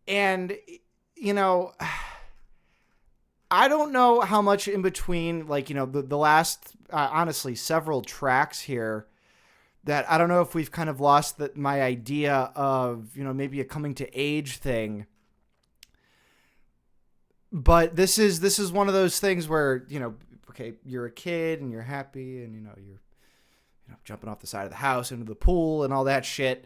And you know, I don't know how much in between, like, you know, the last, honestly, several tracks here that I don't know if we've kind of lost my idea of, you know, maybe a coming to age thing. But this is one of those things where, you know, okay, you're a kid and you're happy and, you're jumping off the side of the house into the pool and all that shit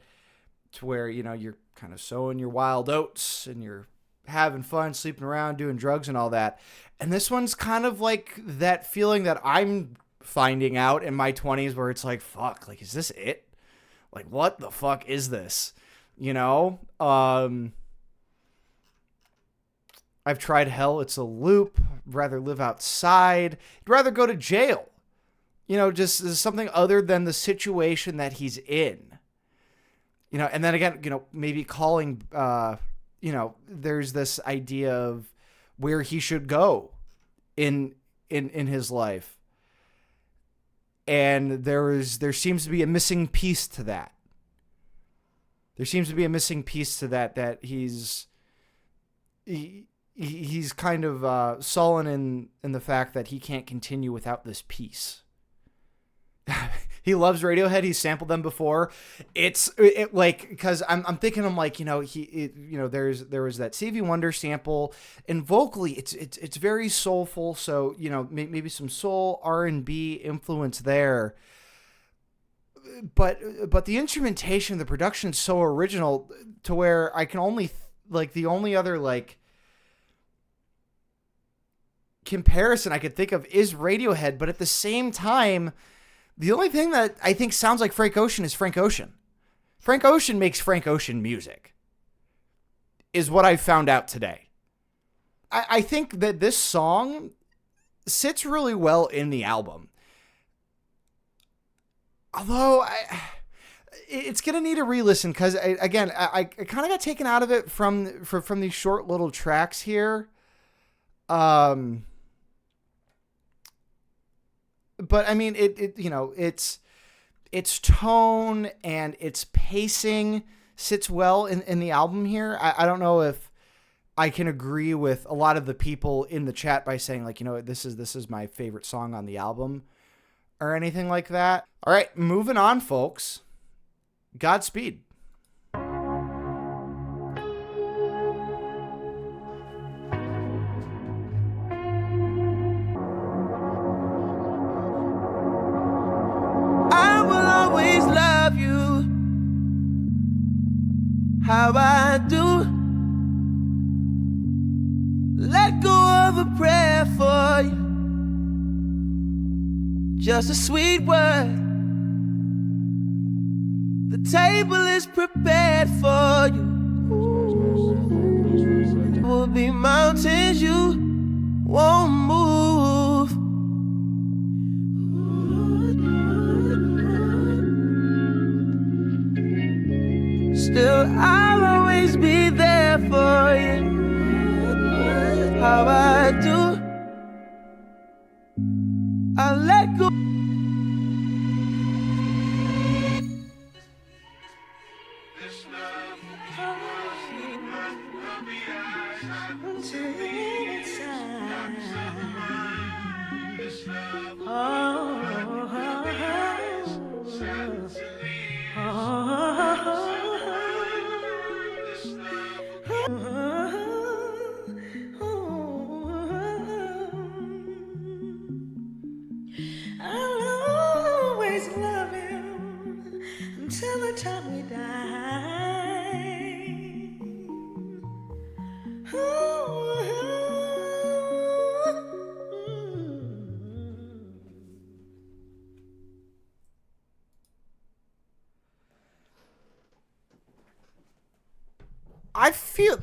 to where, you're kind of sowing your wild oats and you're having fun, sleeping around, doing drugs and all that. And this one's kind of like that feeling that I'm finding out in my 20s where it's like, fuck, like, is this it? Like, what the fuck is this? I've tried hell. It's a loop. I'd rather live outside. I'd rather go to jail. Just something other than the situation that he's in. and then again, maybe calling, there's this idea of where he should go in his life. And there seems to be a missing piece to that. There seems to be a missing piece to that he's kind of sullen in the fact that he can't continue without this piece. He loves Radiohead. He's sampled them before. Because I'm thinking, I'm like, there was that Stevie Wonder sample, and vocally it's very soulful. So, maybe some soul R&B influence there. But the instrumentation, the production is so original to where I can only the only other comparison I could think of is Radiohead. But at the same time, the only thing that I think sounds like Frank Ocean is Frank Ocean. Frank Ocean makes Frank Ocean music, is what I found out today. I think that this song sits really well in the album. Although it's going to need a re-listen because, I kind of got taken out of it from these short little tracks here. But I mean, its tone and its pacing sits well in the album here. I don't know if I can agree with a lot of the people in the chat by saying this is my favorite song on the album or anything like that. All right, moving on, folks. Godspeed. How I do. Let go of a prayer for you. Just a sweet word. The table is prepared for you. There will be mountains you won't move. Still, I'll always be there for you. How I do. I'll let go.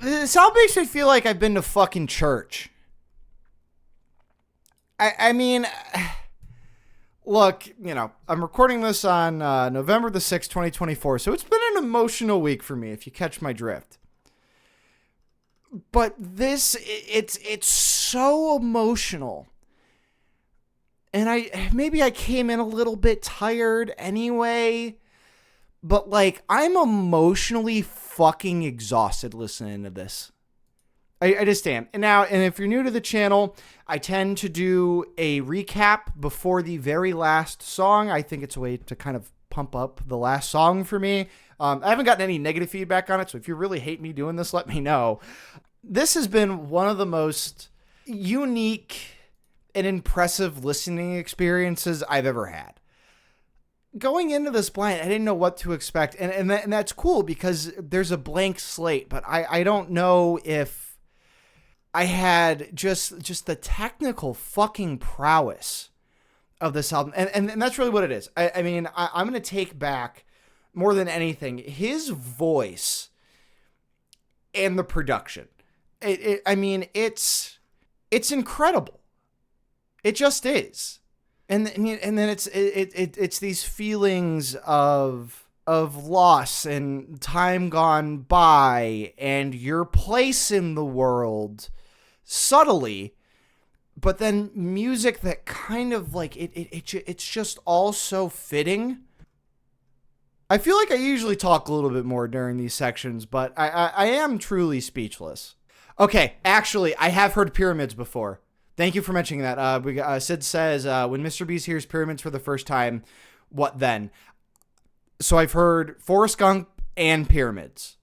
This all makes me feel like I've been to fucking church. I mean, look, I'm recording this on November the 6th, 2024, so it's been an emotional week for me, if you catch my drift. But it's so emotional. And maybe I came in a little bit tired anyway. But I'm emotionally fucking exhausted listening to this. I just am. And if you're new to the channel, I tend to do a recap before the very last song. I think it's a way to kind of pump up the last song for me. I haven't gotten any negative feedback on it, so if you really hate me doing this, let me know. This has been one of the most unique and impressive listening experiences I've ever had. Going into this blind, I didn't know what to expect. And that's cool because there's a blank slate, but I don't know if I had just the technical fucking prowess of this album. And that's really what it is. I'm going to take back more than anything, his voice and the production. It's incredible. It just is. And then it's these feelings of of loss and time gone by and your place in the world subtly, but then music that kind of like it's just all so fitting. I feel like I usually talk a little bit more during these sections, but I am truly speechless. Okay, actually, I have heard Pyramids before. Thank you for mentioning that. Sid says, when Mr. Beast hears Pyramids for the first time, what then? So I've heard Forrest Gump and Pyramids.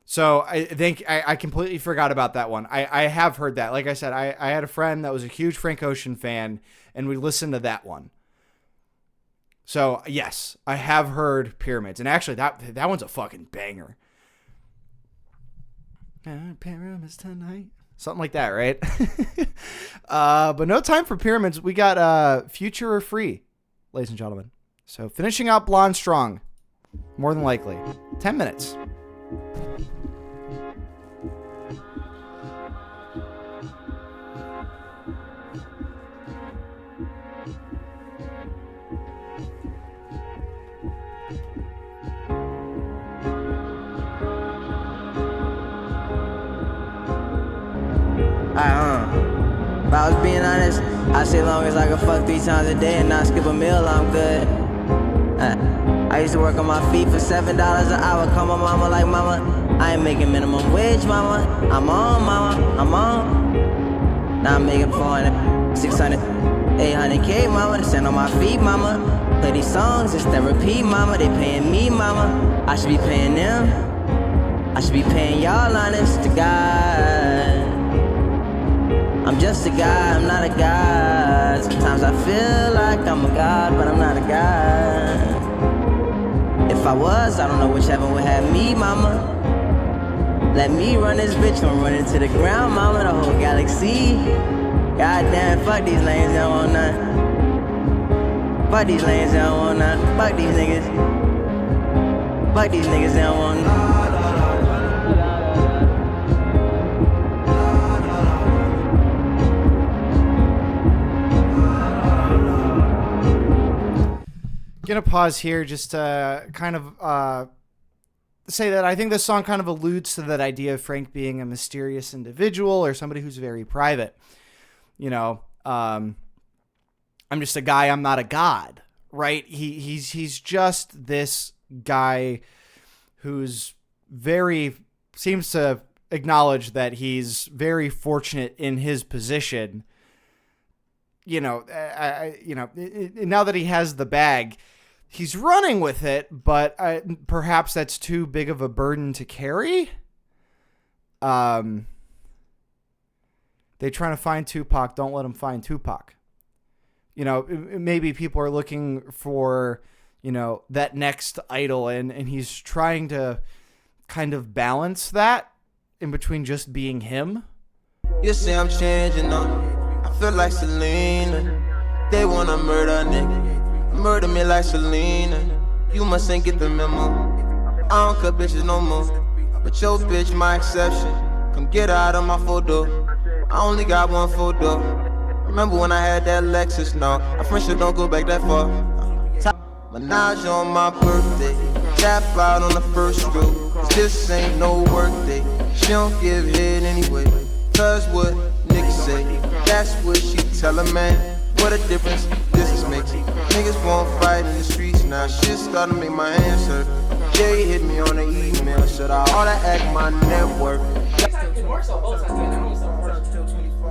So I think I completely forgot about that one. I have heard that. Like I said, I had a friend that was a huge Frank Ocean fan, and we listened to that one. So, yes, I have heard Pyramids. And actually, that one's a fucking banger. Pyramids tonight. Something like that, right? But no time for Pyramids. We got Futura Free, ladies and gentlemen. So, finishing up Blonde Strong. More than likely. 10 minutes. If I was being honest, I say long as I can fuck 3 times a day and not skip a meal, I'm good. I used to work on my feet for $7 an hour. Call my mama like, mama, I ain't making minimum wage, mama. I'm on, mama, I'm on. Now I'm making 400, 600, 800K, mama. To stand on my feet, mama. Play these songs, it's therapy, mama. They paying me, mama. I should be paying them. I should be paying y'all, honest to God. I'm just a guy, I'm not a god. Sometimes I feel like I'm a god, but I'm not a god. If I was, I don't know which heaven would have me, mama. Let me run this bitch, I'm running to the ground, mama. The whole galaxy. Goddamn, fuck these lanes, they don't want none. Fuck these lanes, they don't want none. Fuck these niggas. Fuck these niggas, they don't want none. Gonna pause here just to kind of say that I think this song kind of alludes to that idea of Frank being a mysterious individual or somebody who's very private. You know, I'm just a guy, I'm not a god, right? He's just this guy who's seems to acknowledge that he's very fortunate in his position. You know, now that he has the bag, he's running with it, but perhaps that's too big of a burden to carry. They trying to find Tupac. Don't let them find Tupac. You know, maybe people are looking for, you know, that next idol, and he's trying to kind of balance that in between just being him. You say I'm changing up. I feel like Selena. They wanna murder nigga. Murder me like Selena. You must ain't get the memo. I don't cut bitches no more. But your bitch my exception. Come get out of my photo. I only got one photo. Remember when I had that Lexus? No, our friendship don't go back that far. Menage on my birthday. Tap out on the first row. Cause this ain't no work day. She don't give head anyway. Cause what niggas say, that's what she tell a man. What a difference this makes. Niggas won't fight in the streets now. Shit starting to make my hands hurt. Jay hit me on the email. Should I oughta act my network?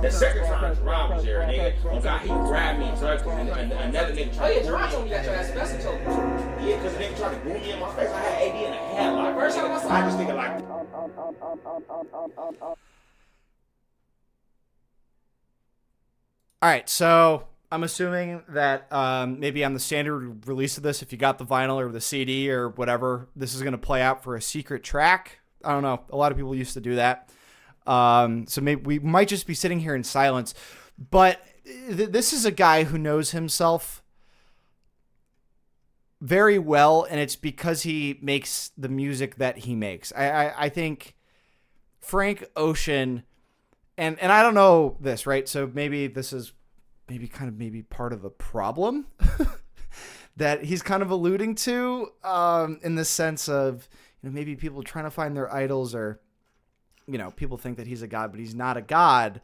The second time Jerron was there, nigga, he grabbed me, so another nigga tried to Jerron told me that your ass message told me. Yeah, because the nigga tried to boom me in my face. I had AD in a headlock. First time I saw I just thinking like... All right, so I'm assuming that maybe on the standard release of this, if you got the vinyl or the CD or whatever, this is going to play out for a secret track. I don't know. A lot of people used to do that. So maybe we might just be sitting here in silence. But this is a guy who knows himself very well, and it's because he makes the music that he makes. I think Frank Ocean... And I don't know this, right? So maybe this is maybe part of the problem that he's kind of alluding to, in the sense of, maybe people trying to find their idols, or, people think that he's a god, but he's not a god.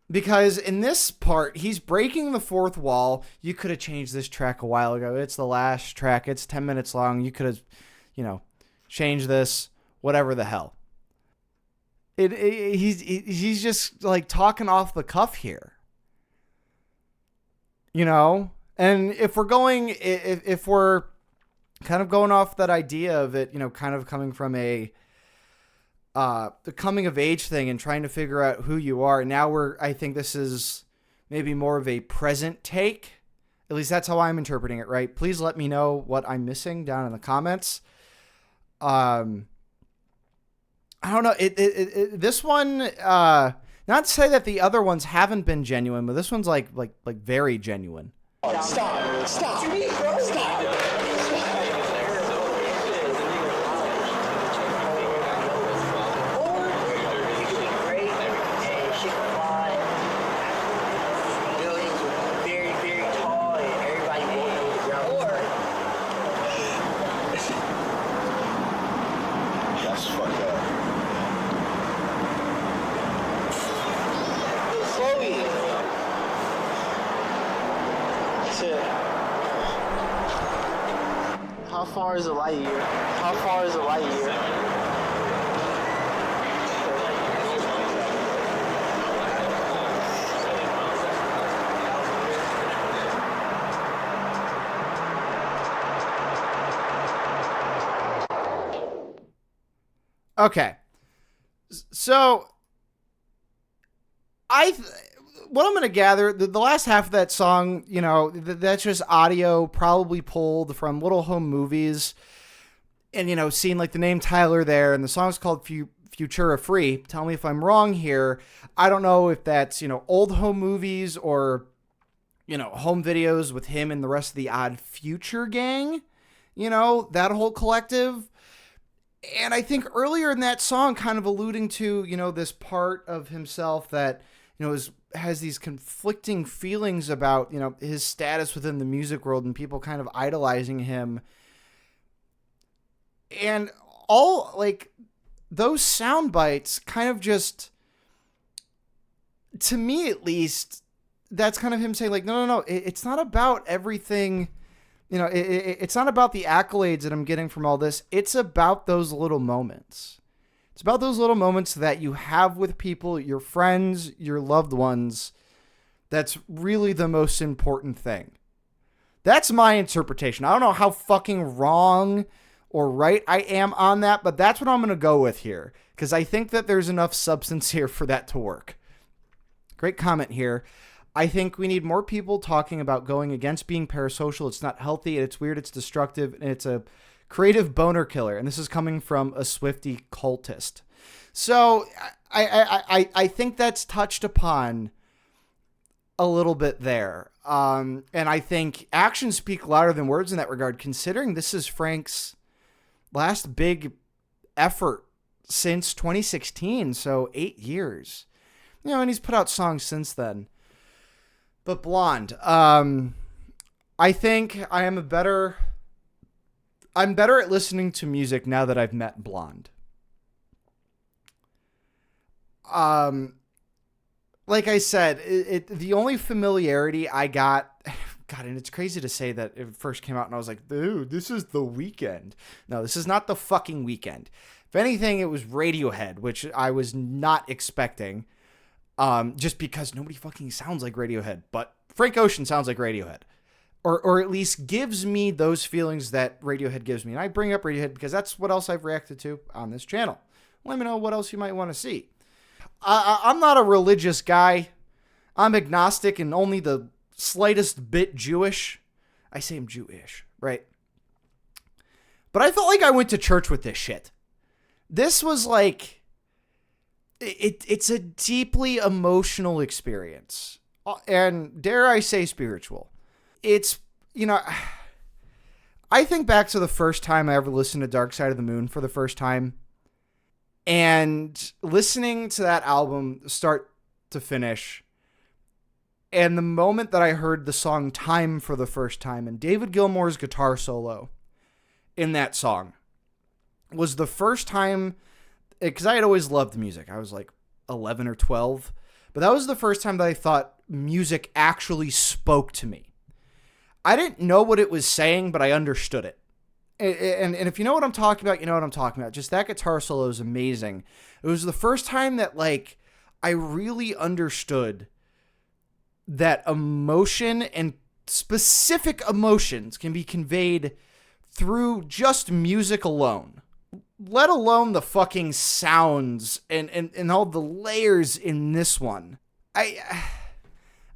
Because in this part, he's breaking the fourth wall. You could have changed this track a while ago. It's the last track. It's 10 minutes long. You could have, changed this, whatever the hell. He's just like talking off the cuff here. And if we're kind of going off that idea of it, kind of coming from the coming of age thing and trying to figure out who you are. Now I think this is maybe more of a present take. At least that's how I'm interpreting it, right? Please let me know what I'm missing down in the comments. I don't know. This one, not to say that the other ones haven't been genuine, but this one's like very genuine. Stop. What you mean, bro? Stop. How far is a light year? How far is a light year? Okay. So what I'm going to gather, the last half of that song, that's just audio probably pulled from little home movies, and, seeing like the name Tyler there, and the song's called Futura Free. Tell me if I'm wrong here. I don't know if that's, old home movies or, home videos with him and the rest of the Odd Future gang, that whole collective. And I think earlier in that song, kind of alluding to, this part of himself that, has these conflicting feelings about, his status within the music world and people kind of idolizing him. And all, like, those sound bites kind of just, to me at least, that's kind of him saying, like, no, it's not about everything, it's not about the accolades that I'm getting from all this. It's about those little moments. It's about those little moments that you have with people, your friends, your loved ones. That's really the most important thing. That's my interpretation. I don't know how fucking wrong or right I am on that, but that's what I'm going to go with here, because I think that there's enough substance here for that to work. Great comment here. I think we need more people talking about going against being parasocial. It's not healthy, it's weird, it's destructive, and it's a creative boner killer. And this is coming from a Swiftie cultist. So I think that's touched upon a little bit there. And I think actions speak louder than words in that regard, considering this is Frank's last big effort since 2016. So 8 years, and he's put out songs since then. But Blonde, I think I'm better at listening to music now that I've met Blonde. Like I said, the only familiarity I got, God, and it's crazy to say that it first came out and I was like, dude, this is The Weeknd. No, this is not The fucking Weeknd. If anything, it was Radiohead, which I was not expecting, just because nobody fucking sounds like Radiohead, but Frank Ocean sounds like Radiohead. Or at least gives me those feelings that Radiohead gives me. And I bring up Radiohead because that's what else I've reacted to on this channel. Let me know what else you might want to see. I'm not a religious guy. I'm agnostic and only the slightest bit Jewish. I say I'm Jewish, right? But I felt like I went to church with this shit. This was like, it's a deeply emotional experience. And dare I say spiritual. It's, I think back to the first time I ever listened to Dark Side of the Moon for the first time. And listening to that album start to finish, And the moment that I heard the song Time for the first time, and David Gilmour's guitar solo in that song was the first time, because I had always loved music. I was like 11 or 12, but that was the first time that I thought music actually spoke to me. I didn't know what it was saying, but I understood it. And if you know what I'm talking about, you know what I'm talking about. Just that guitar solo is amazing. It was the first time that, like, I really understood that emotion and specific emotions can be conveyed through just music alone, let alone the fucking sounds and all the layers in this one. I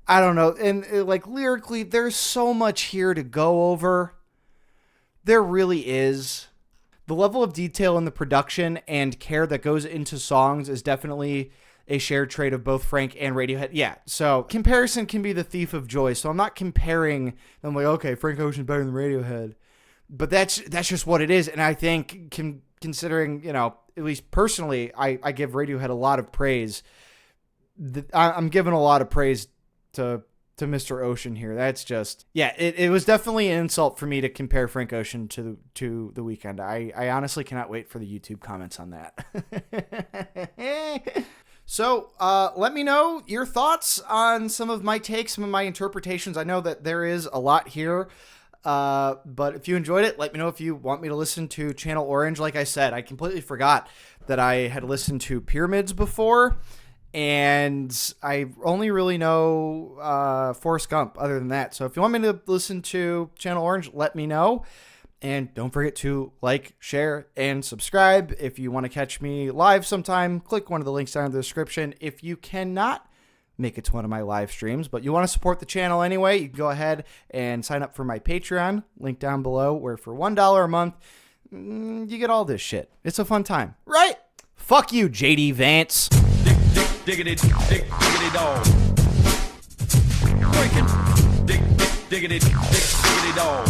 don't know. And like lyrically, there's so much here to go over. There really is. The level of detail in the production and care that goes into songs is definitely a shared trait of both Frank and Radiohead. Yeah, so comparison can be the thief of joy. So I'm not comparing. I'm like, okay, Frank Ocean's better than Radiohead. But that's just what it is. And I think considering, you know, at least personally, I give Radiohead a lot of praise. I'm giving a lot of praise to Mr. Ocean here. That's just, yeah, it was definitely an insult for me to compare Frank Ocean to The Weeknd. I honestly cannot wait for the YouTube comments on that. So let me know your thoughts on some of my takes, some of my interpretations. I know that there is a lot here, but if you enjoyed it, let me know if you want me to listen to Channel Orange. Like I said, I completely forgot that I had listened to Pyramids before, and I only really know Forrest Gump other than that. So if you want me to listen to Channel Orange, let me know. And don't forget to like, share, and subscribe. If you want to catch me live sometime, click one of the links down in the description. If you cannot make it to one of my live streams, but you want to support the channel anyway, you can go ahead and sign up for my Patreon, link down below, where for $1 a month, you get all this shit. It's a fun time, right? Fuck you, JD Vance. Diggity dog. Breaking. Diggity dog.